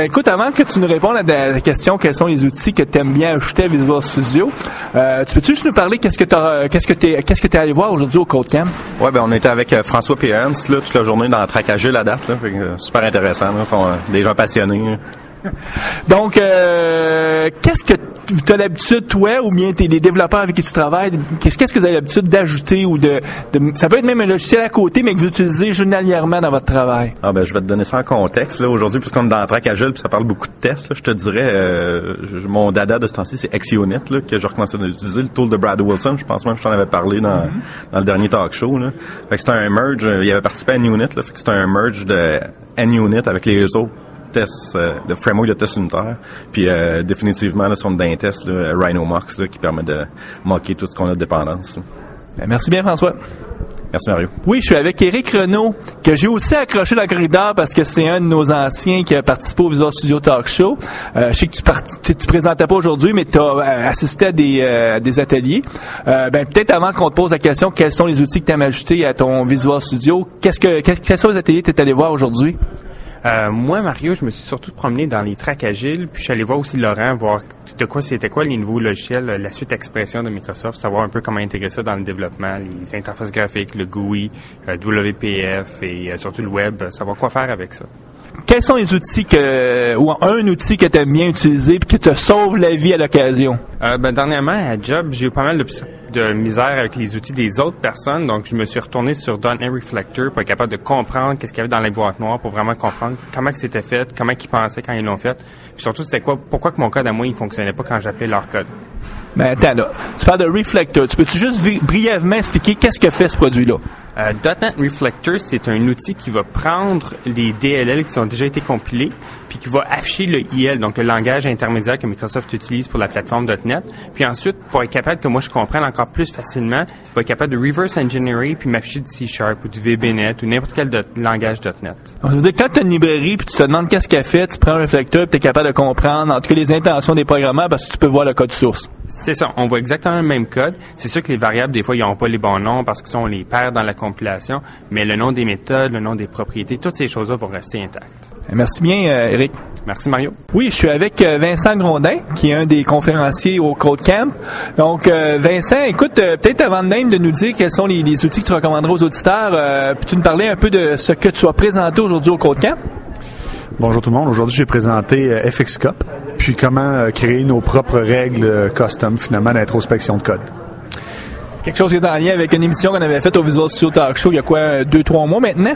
Écoute, avant que tu nous répondes à la question, quels sont les outils que tu aimes bien ajouter à Visual Studio, tu peux-tu juste nous parler qu'est-ce que t'es allé voir aujourd'hui au CodeCamp? Ouais, on était avec François et Ernst, là, toute la journée dans la track agile à date, là. Fait que, super intéressant, là. Ils sont des gens passionnés, là. Donc, qu'est-ce que tu as l'habitude, toi, ou bien les développeurs avec qui tu travailles, qu'est-ce que vous avez l'habitude d'ajouter ou de ça peut être même un logiciel à côté, mais que vous utilisez journalièrement dans votre travail? Je vais te donner ça en contexte. Là, aujourd'hui, puisqu'on est dans la track agile, puis ça parle beaucoup de tests, là, je te dirais, mon dada de ce temps-ci, c'est XUnit, là, que j'ai recommencé à utiliser, le tool de Brad Wilson. Je pense même que je t'en avais parlé dans le dernier talk show. Là. Fait que c'est un merge, il avait participé à NUnit, là, fait que c'est un merge de NUnit avec les autres tests, de framework de tests unitaires. Puis définitivement, là, sont d'un test, Rhinomox, là, qui permet de moquer tout ce qu'on a de dépendance. Merci bien, François. Merci Mario. Oui, je suis avec Éric Renaud, que j'ai aussi accroché dans le corridor parce que c'est un de nos anciens qui a participé au Visual Studio Talk Show. Je sais que tu présentais pas aujourd'hui, mais tu as assisté à des ateliers. Peut-être avant qu'on te pose la question, quels sont les outils que tu aimes ajouter à ton Visual Studio? Quels sont les ateliers que tu es allé voir aujourd'hui? Moi, Mario, je me suis surtout promené dans les tracks agiles, puis je suis allé voir aussi Laurent, voir c'était quoi les nouveaux logiciels, la suite expression de Microsoft, savoir un peu comment intégrer ça dans le développement, les interfaces graphiques, le GUI, WPF et surtout le web, savoir quoi faire avec ça. Quels sont les outils ou un outil que tu aimes bien utiliser et que te sauve la vie à l'occasion? Dernièrement, à Job, j'ai eu pas mal de misère avec les outils des autres personnes, donc je me suis retourné sur .NET Reflector pour être capable de comprendre qu'est-ce qu'il y avait dans les boîtes noires, pour vraiment comprendre comment que c'était fait, comment ils pensaient quand ils l'ont fait, puis surtout pourquoi que mon code à moi il fonctionnait pas quand j'appelais leur code. Ben attends là, tu parles de Reflector, tu peux-tu juste brièvement expliquer qu'est-ce que fait ce produit-là? .NET Reflector, c'est un outil qui va prendre les DLL qui ont déjà été compilés, puis qui va afficher le IL, donc le langage intermédiaire que Microsoft utilise pour la plateforme .NET. Puis ensuite, pour être capable que moi je comprenne encore plus facilement, il va être capable de reverse engineer puis m'afficher du C# ou du VBNet ou n'importe quel langage .NET. Donc, ça veut dire que quand tu as une librairie puis tu te demandes qu'est-ce qu'elle fait, tu prends un Reflector et tu es capable de comprendre en tout cas les intentions des programmeurs parce que tu peux voir le code source. C'est ça, on voit exactement le même code. C'est sûr que les variables, des fois, ils n'ont pas les bons noms parce qu'on les perd dans la compilation, mais le nom des méthodes, le nom des propriétés, toutes ces choses-là vont rester intactes. Merci bien, Eric. Merci, Mario. Oui, je suis avec Vincent Grondin, qui est un des conférenciers au CodeCamp. Donc, Vincent, écoute, peut-être avant même de nous dire quels sont les outils que tu recommanderais aux auditeurs, peux-tu nous parler un peu de ce que tu as présenté aujourd'hui au CodeCamp? Bonjour tout le monde. Aujourd'hui, j'ai présenté FXCOP, puis comment créer nos propres règles custom, finalement, d'introspection de code. Quelque chose qui est en lien avec une émission qu'on avait faite au Visual Studio Talk Show il y a quoi, 2-3 mois maintenant?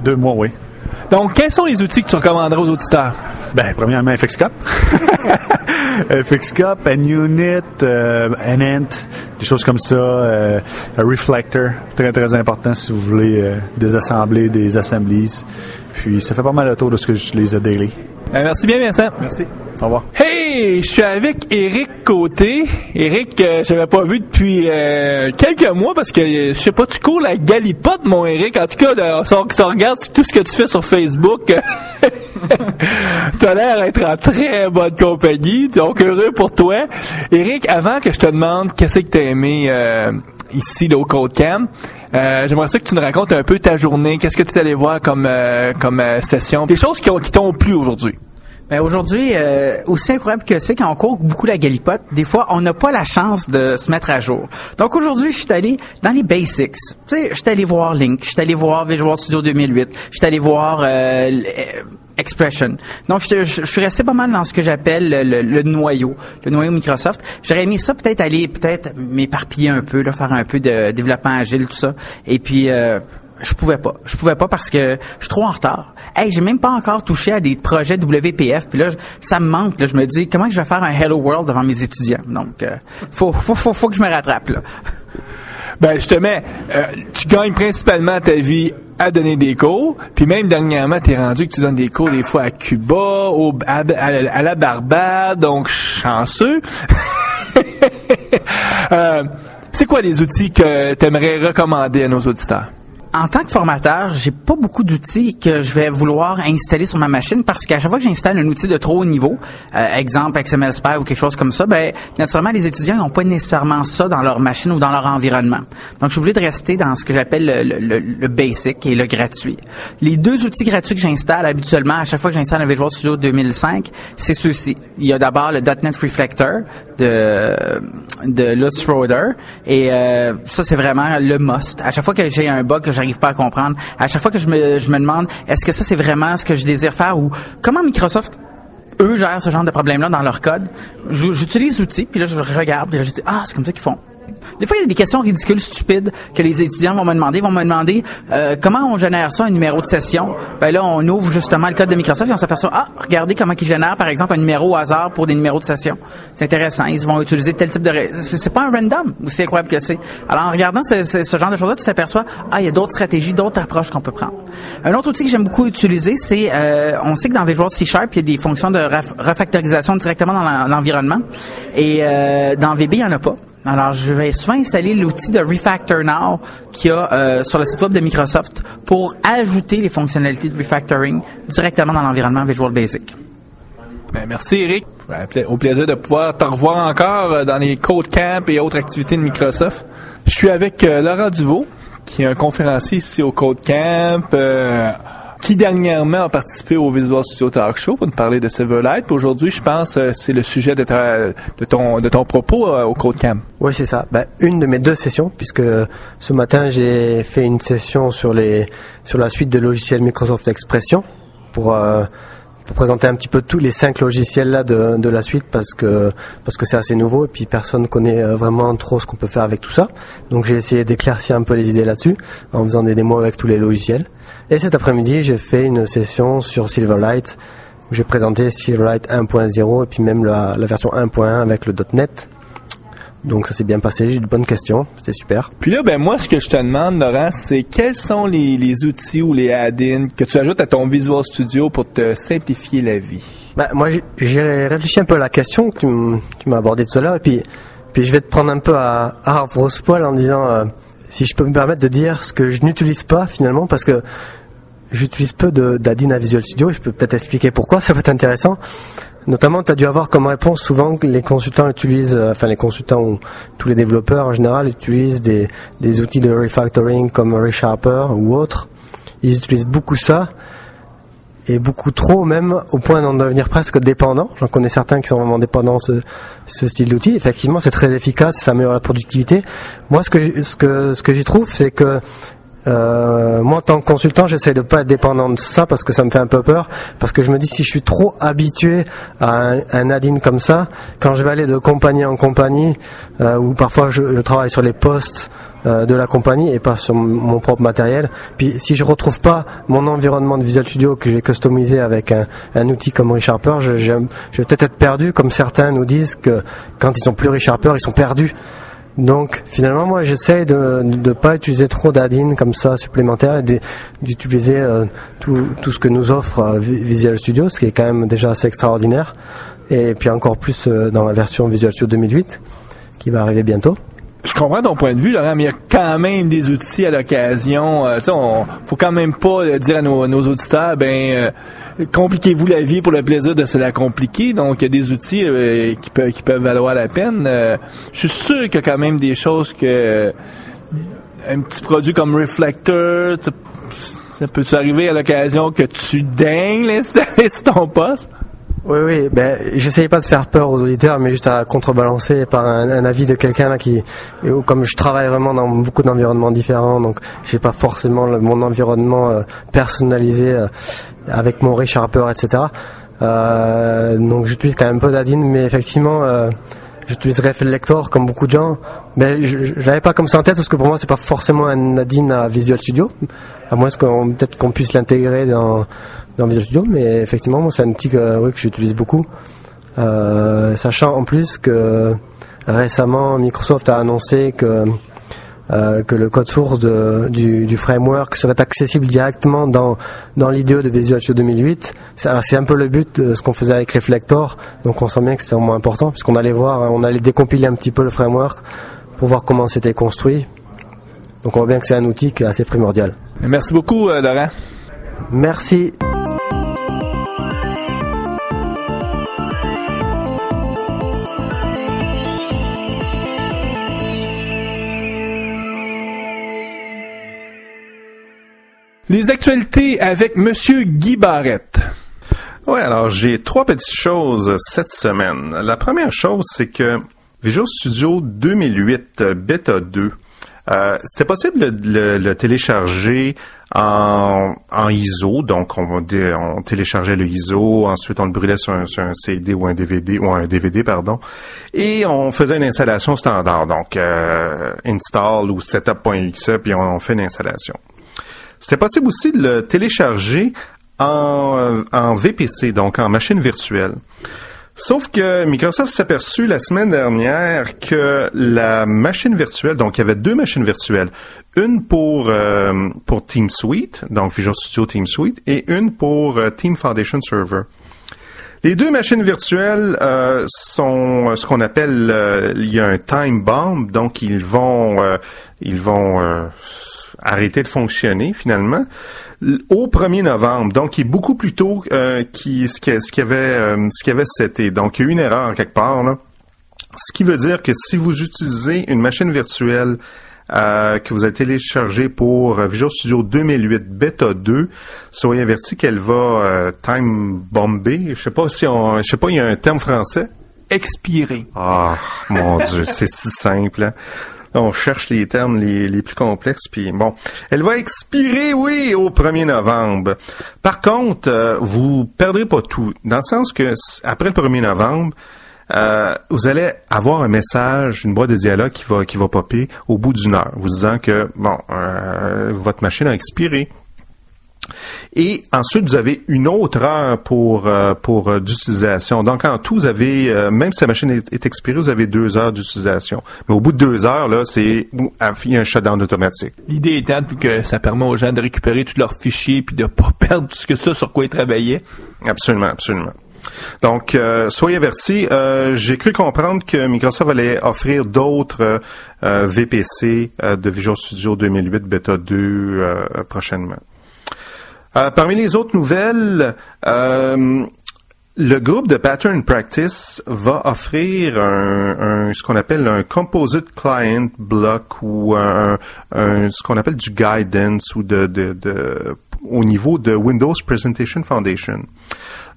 2 mois, oui. Donc, quels sont les outils que tu recommanderais aux auditeurs? Premièrement, FXCOP. FXCOP, NUnit, NInt, des choses comme ça. Reflector, très, très important si vous voulez désassembler des assemblies. Puis, ça fait pas mal le tour de ce que j'utilise daily. Merci bien, Vincent. Merci. Au revoir. Hey, je suis avec Éric Côté. Éric, je l'avais pas vu depuis quelques mois parce que, je sais pas, tu cours la galipote, mon Éric. En tout cas, si on regarde tout ce que tu fais sur Facebook, t'as l'air d'être en très bonne compagnie. Donc, heureux pour toi. Éric, avant que je te demande qu'est-ce que t'as aimé ici, là, au CodeCamp, j'aimerais ça que tu nous racontes un peu ta journée. Qu'est-ce que tu es allé voir comme session? Des choses qui t'ont plu aujourd'hui. Aujourd'hui, aussi incroyable que c'est, quand on court beaucoup la galipote, des fois, on n'a pas la chance de se mettre à jour. Donc aujourd'hui, je suis allé dans les basics. Tu sais, je suis allé voir Link, je suis allé voir Visual Studio 2008, je suis allé voir Expression. Donc, je suis resté pas mal dans ce que j'appelle le noyau Microsoft. J'aurais aimé ça peut-être m'éparpiller un peu, là, faire un peu de développement agile, tout ça. Et puis, je pouvais pas parce que je suis trop en retard. Hey, j'ai même pas encore touché à des projets WPF, puis là, ça me manque, là. Je me dis, comment je vais faire un Hello World devant mes étudiants? Donc, faut que je me rattrape, là. Ben, justement, tu gagnes principalement ta vie à donner des cours, puis même dernièrement, t'es rendu que tu donnes des cours des fois à Cuba, à la Barbade, donc chanceux. C'est quoi les outils que t'aimerais recommander à nos auditeurs? En tant que formateur, j'ai pas beaucoup d'outils que je vais vouloir installer sur ma machine parce qu'à chaque fois que j'installe un outil de trop haut niveau, exemple XML Spy ou quelque chose comme ça, naturellement, les étudiants n'ont pas nécessairement ça dans leur machine ou dans leur environnement. Donc, je suis obligé de rester dans ce que j'appelle le basic et le gratuit. Les deux outils gratuits que j'installe habituellement, à chaque fois que j'installe un Visual Studio 2005, c'est ceux-ci. Il y a d'abord le .NET Reflector de Lutz Schroeder et ça, c'est vraiment le must. À chaque fois que j'ai un bug que j'arrive pas à comprendre, à chaque fois que je me demande est-ce que ça c'est vraiment ce que je désire faire ou comment Microsoft eux gèrent ce genre de problème-là dans leur code, j'utilise l'outil puis là je regarde puis là je dis c'est comme ça qu'ils font. Des fois, il y a des questions ridicules, stupides, que les étudiants vont me demander. Ils vont me demander comment on génère ça, un numéro de session. Là, on ouvre justement le code de Microsoft et on s'aperçoit, regarez comment ils génèrent, par exemple, un numéro au hasard pour des numéros de session. C'est intéressant. Ils vont utiliser tel type de... C'est pas un random, aussi incroyable que c'est. Alors, en regardant ce genre de choses-là, tu t'aperçois, il y a d'autres stratégies, d'autres approches qu'on peut prendre. Un autre outil que j'aime beaucoup utiliser, c'est, on sait que dans Visual C#, il y a des fonctions de refactorisation directement dans l'environnement. Et dans VB, il n'y en a pas. Alors, je vais souvent installer l'outil de Refactor Now qu'il y a sur le site web de Microsoft pour ajouter les fonctionnalités de refactoring directement dans l'environnement Visual Basic. Ben, merci, Eric. Au plaisir de pouvoir te revoir encore dans les Code Camp et autres activités de Microsoft. Je suis avec Laurent Duveau, qui est un conférencier ici au Code Camp, qui dernièrement a participé au Visual Studio Talk Show pour nous parler de Silverlight. Puis aujourd'hui, je pense c'est le sujet de ton propos au Code Camp. Oui, c'est ça. Une de mes 2 sessions, puisque ce matin, j'ai fait une session sur la suite de logiciels Microsoft Expression pour présenter un petit peu tous les 5 logiciels là de la suite parce que c'est assez nouveau et puis personne connaît vraiment trop ce qu'on peut faire avec tout ça. Donc j'ai essayé d'éclaircir un peu les idées là-dessus en faisant des démos avec tous les logiciels. Et cet après-midi, j'ai fait une session sur Silverlight où j'ai présenté Silverlight 1.0 et puis même la version 1.1 avec le .NET. Donc ça s'est bien passé, j'ai eu de bonnes questions, c'était super. Puis là, moi, ce que je te demande, Laurent, c'est quels sont les outils ou les add-ins que tu ajoutes à ton Visual Studio pour te simplifier la vie? Moi, j'ai réfléchi un peu à la question que tu m'as abordée tout à l'heure, et puis je vais te prendre un peu à brosse-poil en disant, si je peux me permettre de dire ce que je n'utilise pas finalement, parce que j'utilise peu d'add-ins à Visual Studio, et je peux peut-être expliquer pourquoi, ça va être intéressant. Notamment, tu as dû avoir comme réponse souvent que les consultants utilisent, les consultants ou tous les développeurs en général utilisent des outils de refactoring comme ReSharper ou autres. Ils utilisent beaucoup ça, et beaucoup trop même, au point d'en devenir presque dépendants. J'en connais certains qui sont vraiment dépendants de ce style d'outil. Effectivement, c'est très efficace, ça améliore la productivité. Moi, ce que j'y trouve, c'est que moi en tant que consultant, j'essaie de pas être dépendant de ça parce que ça me fait un peu peur, parce que je me dis si je suis trop habitué à un add-in comme ça, quand je vais aller de compagnie en compagnie ou parfois je travaille sur les postes de la compagnie et pas sur mon propre matériel, puis si je retrouve pas mon environnement de Visual Studio que j'ai customisé avec un outil comme ReSharper, je vais peut-être être perdu, comme certains nous disent que quand ils sont plus ReSharper, ils sont perdus. Donc finalement, moi j'essaie de pas utiliser trop d'add-ins comme ça supplémentaires et d'utiliser tout ce que nous offre Visual Studio, ce qui est quand même déjà assez extraordinaire, et puis encore plus dans la version Visual Studio 2008 qui va arriver bientôt. Je comprends ton point de vue, Laurent, mais il y a quand même des outils à l'occasion. Faut quand même pas dire à nos auditeurs, compliquez-vous la vie pour le plaisir de se la compliquer. Donc, il y a des outils qui peuvent valoir la peine. Je suis sûr qu'il y a quand même des choses que un petit produit comme Reflector, ça peut-tu arriver à l'occasion que tu daignes l'installer sur ton poste? Oui, j'essayais pas de faire peur aux auditeurs, mais juste à contrebalancer par un avis de quelqu'un là comme je travaille vraiment dans beaucoup d'environnements différents, donc j'ai pas forcément mon environnement personnalisé avec mon ReSharper, etc. Donc j'utilise quand même peu d'add-in, mais effectivement j'utilise Reflector comme beaucoup de gens, mais je l'avais pas comme ça en tête parce que pour moi c'est pas forcément un add-in à Visual Studio, à moins peut-être qu'on puisse l'intégrer dans Visual Studio, mais effectivement moi c'est un outil que j'utilise beaucoup, sachant en plus que récemment Microsoft a annoncé que le code source du framework serait accessible directement dans l'IDE de Visual Studio 2008. C'est un peu le but de ce qu'on faisait avec Reflector, donc on sent bien que c'est vraiment important puisqu'on allait on allait décompiler un petit peu le framework pour voir comment c'était construit. Donc on voit bien que c'est un outil qui est assez primordial. Merci beaucoup, Laurent. Merci. Les actualités avec Monsieur Guy Barrette. Ouais, alors j'ai 3 petites choses cette semaine. La première chose, c'est que Visual Studio 2008 Beta 2, c'était possible de le télécharger en ISO, donc on téléchargeait le ISO, ensuite on le brûlait sur un CD ou un DVD, et on faisait une installation standard, donc install ou setup.exe, puis on fait une installation. C'était possible aussi de le télécharger en VPC, donc en machine virtuelle. Sauf que Microsoft s'est aperçu la semaine dernière que la machine virtuelle, donc il y avait 2 machines virtuelles, une pour Team Suite, donc Visual Studio Team Suite, et une pour Team Foundation Server. Les deux machines virtuelles sont ce qu'on appelle, il y a un time bomb, donc ils vont arrêter de fonctionner finalement au 1er novembre. Donc, il est beaucoup plus tôt ce qu'il y avait cet été. Donc, il y a eu une erreur quelque part là. Ce qui veut dire que si vous utilisez une machine virtuelle que vous avez téléchargée pour Visual Studio 2008 Beta 2, soyez avertis qu'elle va time bomber. Je sais pas, il y a un terme français. Expirer. Ah, mon Dieu, c'est si simple. Hein? On cherche les termes les plus complexes, puis bon. Elle va expirer, oui, au 1er novembre. Par contre, vous perdrez pas tout. Dans le sens que, après le 1er novembre, vous allez avoir un message, une boîte de dialogue qui va popper au bout d'une heure, vous disant que, bon, votre machine a expiré. Et ensuite, vous avez une autre heure pour d'utilisation. Donc, en tout, vous avez, même si la machine est expirée, vous avez 2 heures d'utilisation. Mais au bout de 2 heures, là, il y a un shutdown automatique. L'idée étant que ça permet aux gens de récupérer tous leurs fichiers puis de pas perdre tout ce que ça sur quoi ils travaillaient. Absolument, absolument. Donc, soyez avertis. J'ai cru comprendre que Microsoft allait offrir d'autres VPC de Visual Studio 2008 Beta 2 prochainement. Parmi les autres nouvelles, le groupe de Pattern Practice va offrir ce qu'on appelle un Composite Client Block ou ce qu'on appelle du guidance ou au niveau de Windows Presentation Foundation.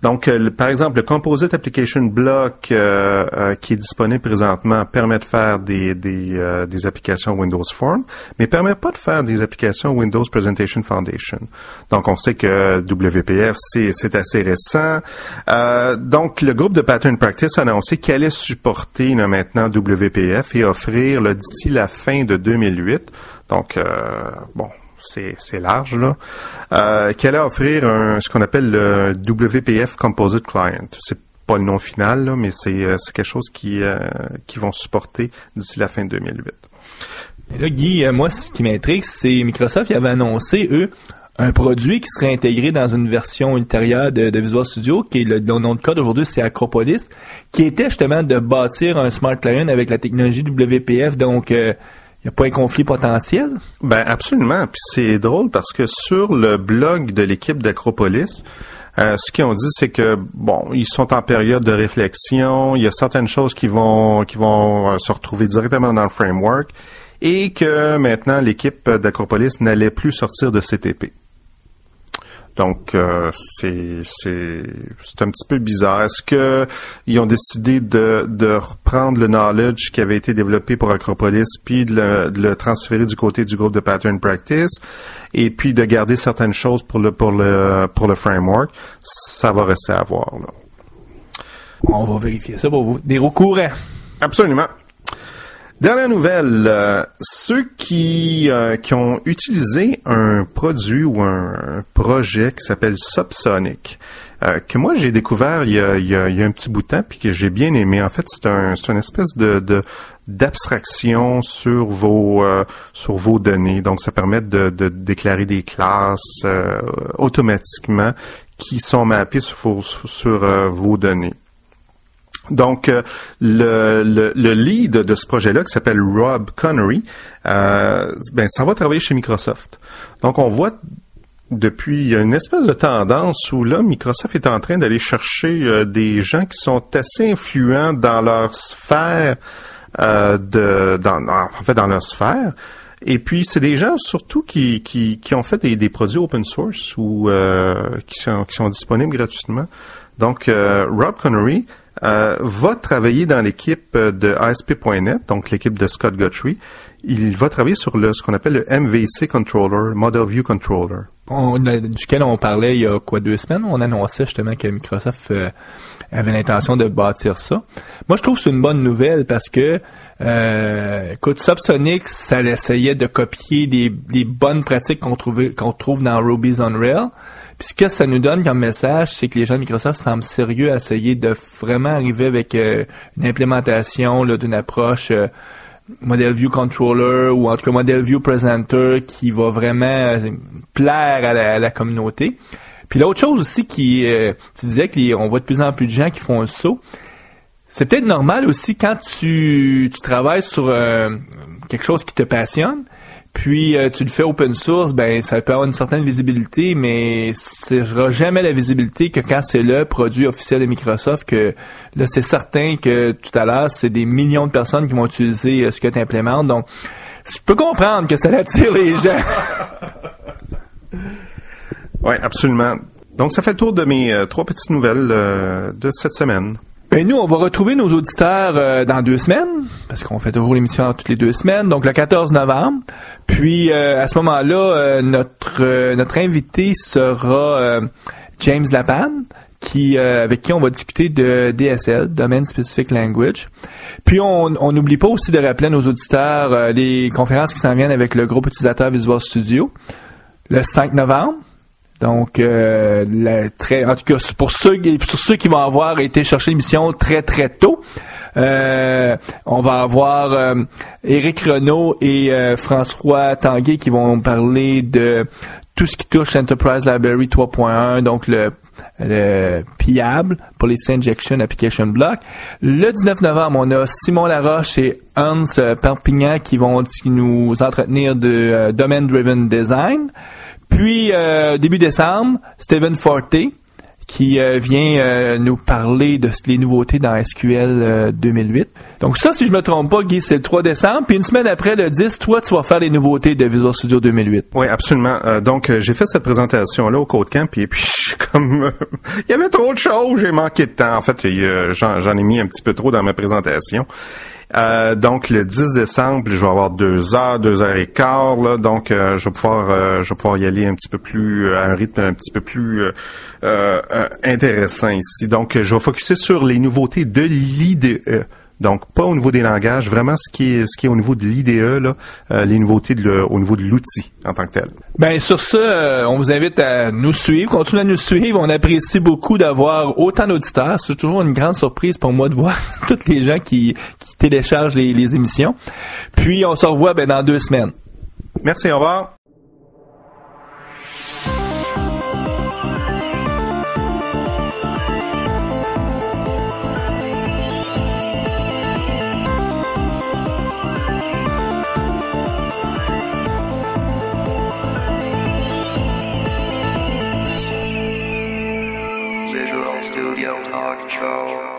Donc, par exemple, le Composite Application Block qui est disponible présentement permet de faire des applications Windows Form, mais permet pas de faire des applications Windows Presentation Foundation. Donc, on sait que WPF, c'est assez récent. Donc, le groupe de Pattern Practice a annoncé qu'elle allait supporter maintenant WPF et offrir d'ici la fin de 2008. Donc, bon... C'est large, là. Qu'elle a offrir ce qu'on appelle le WPF Composite Client. C'est pas le nom final, là, mais c'est quelque chose qui vont supporter d'ici la fin de 2008. Et là, Guy, moi, ce qui m'intrigue, c'est Microsoft, ils avaient annoncé, eux, un produit qui serait intégré dans une version ultérieure de Visual Studio, qui est le nom de code aujourd'hui, c'est Acropolis, qui était justement de bâtir un Smart Client avec la technologie WPF, donc... Il n'y a pas un conflit potentiel? Ben absolument. Puis c'est drôle parce que sur le blog de l'équipe d'Acropolis, ce qu'ils ont dit, c'est que bon, ils sont en période de réflexion. Il y a certaines choses qui vont se retrouver directement dans le framework et que maintenant l'équipe d'Acropolis n'allait plus sortir de CTP. Donc c'est un petit peu bizarre. Est-ce que ils ont décidé de reprendre le knowledge qui avait été développé pour Acropolis puis de le transférer du côté du groupe de Pattern Practice et puis de garder certaines choses pour le framework? Ça va rester à voir là. On va vérifier ça pour vous tenir au courant. Absolument. Dernière nouvelle, ceux qui ont utilisé un produit ou un projet qui s'appelle Subsonic, que moi j'ai découvert il y a un petit bout de temps puis que j'ai bien aimé. En fait, c'est une espèce d'abstraction sur vos données. Donc, ça permet de déclarer des classes automatiquement qui sont mappées sur vos données. Donc, le lead de ce projet-là, qui s'appelle Rob Connery, ça va travailler chez Microsoft. Donc, on voit depuis, il y a une espèce de tendance où là, Microsoft est en train d'aller chercher des gens qui sont assez influents dans leur sphère, dans leur sphère. Et puis, c'est des gens surtout qui ont fait des produits open source ou qui sont disponibles gratuitement. Donc, Rob Connery va travailler dans l'équipe de ASP.NET, donc l'équipe de Scott Guthrie. Il va travailler sur ce qu'on appelle le MVC Controller, Model View Controller. Duquel on parlait il y a 2 semaines, on annonçait justement que Microsoft avait l'intention de bâtir ça. Moi, je trouve que c'est une bonne nouvelle parce que, écoute, Subsonic, ça essayait de copier des bonnes pratiques qu'on trouve dans Ruby's on Rails. Puis ce que ça nous donne comme message, c'est que les gens de Microsoft semblent sérieux à essayer de vraiment arriver avec une implémentation là, d'une approche Model View Controller ou en tout cas Model View Presenter qui va vraiment plaire à la communauté. Puis l'autre chose aussi qui, tu disais qu'on voit de plus en plus de gens qui font un saut. C'est peut-être normal aussi quand tu travailles sur quelque chose qui te passionne, puis tu le fais open source, ben ça peut avoir une certaine visibilité, mais ce sera jamais la visibilité que quand c'est le produit officiel de Microsoft, que là c'est certain que tout à l'heure c'est des millions de personnes qui vont utiliser ce que tu implémentes. Donc je peux comprendre que ça attire les gens. Oui, absolument. Donc ça fait le tour de mes 3 petites nouvelles de cette semaine. Ben nous, on va retrouver nos auditeurs dans 2 semaines, parce qu'on fait toujours l'émission toutes les 2 semaines, donc le 14 novembre. Puis à ce moment-là, notre invité sera James Lapan, avec qui on va discuter de DSL, Domain Specific Language. Puis on n'oublie pas aussi de rappeler à nos auditeurs les conférences qui s'en viennent avec le groupe utilisateur Visual Studio le 5 novembre. Donc, en tout cas, pour ceux qui vont avoir été chercher l'émission très très tôt, on va avoir Éric Renaud et François Tanguay qui vont parler de tout ce qui touche Enterprise Library 3.1, donc le pillable, Policy Injection Application Block. Le 19 novembre, on a Simon Laroche et Hans Perpignan qui vont nous entretenir de Domain Driven Design. Puis, début décembre, Stephen Forte, qui vient nous parler de les nouveautés dans SQL 2008. Donc ça, si je me trompe pas, Guy, c'est le 3 décembre. Puis une semaine après, le 10, toi, tu vas faire les nouveautés de Visual Studio 2008. Oui, absolument. Donc, j'ai fait cette présentation-là au Codecamp, puis comme il y avait trop de choses, j'ai manqué de temps. En fait, j'en ai mis un petit peu trop dans ma présentation. Donc le 10 décembre, je vais avoir 2 heures, 2 heures et quart, là, donc je vais pouvoir y aller un petit peu plus à un rythme un petit peu plus intéressant ici. Donc je vais focusser sur les nouveautés de l'IDE. Donc pas au niveau des langages, vraiment ce qui est au niveau de l'IDE, là, les nouveautés au niveau de l'outil en tant que tel. Ben sur ça, on vous invite à nous suivre, continuez à nous suivre. On apprécie beaucoup d'avoir autant d'auditeurs. C'est toujours une grande surprise pour moi de voir tous les gens qui téléchargent les émissions. Puis on se revoit dans 2 semaines. Merci, au revoir. Visual Studio Talk Show.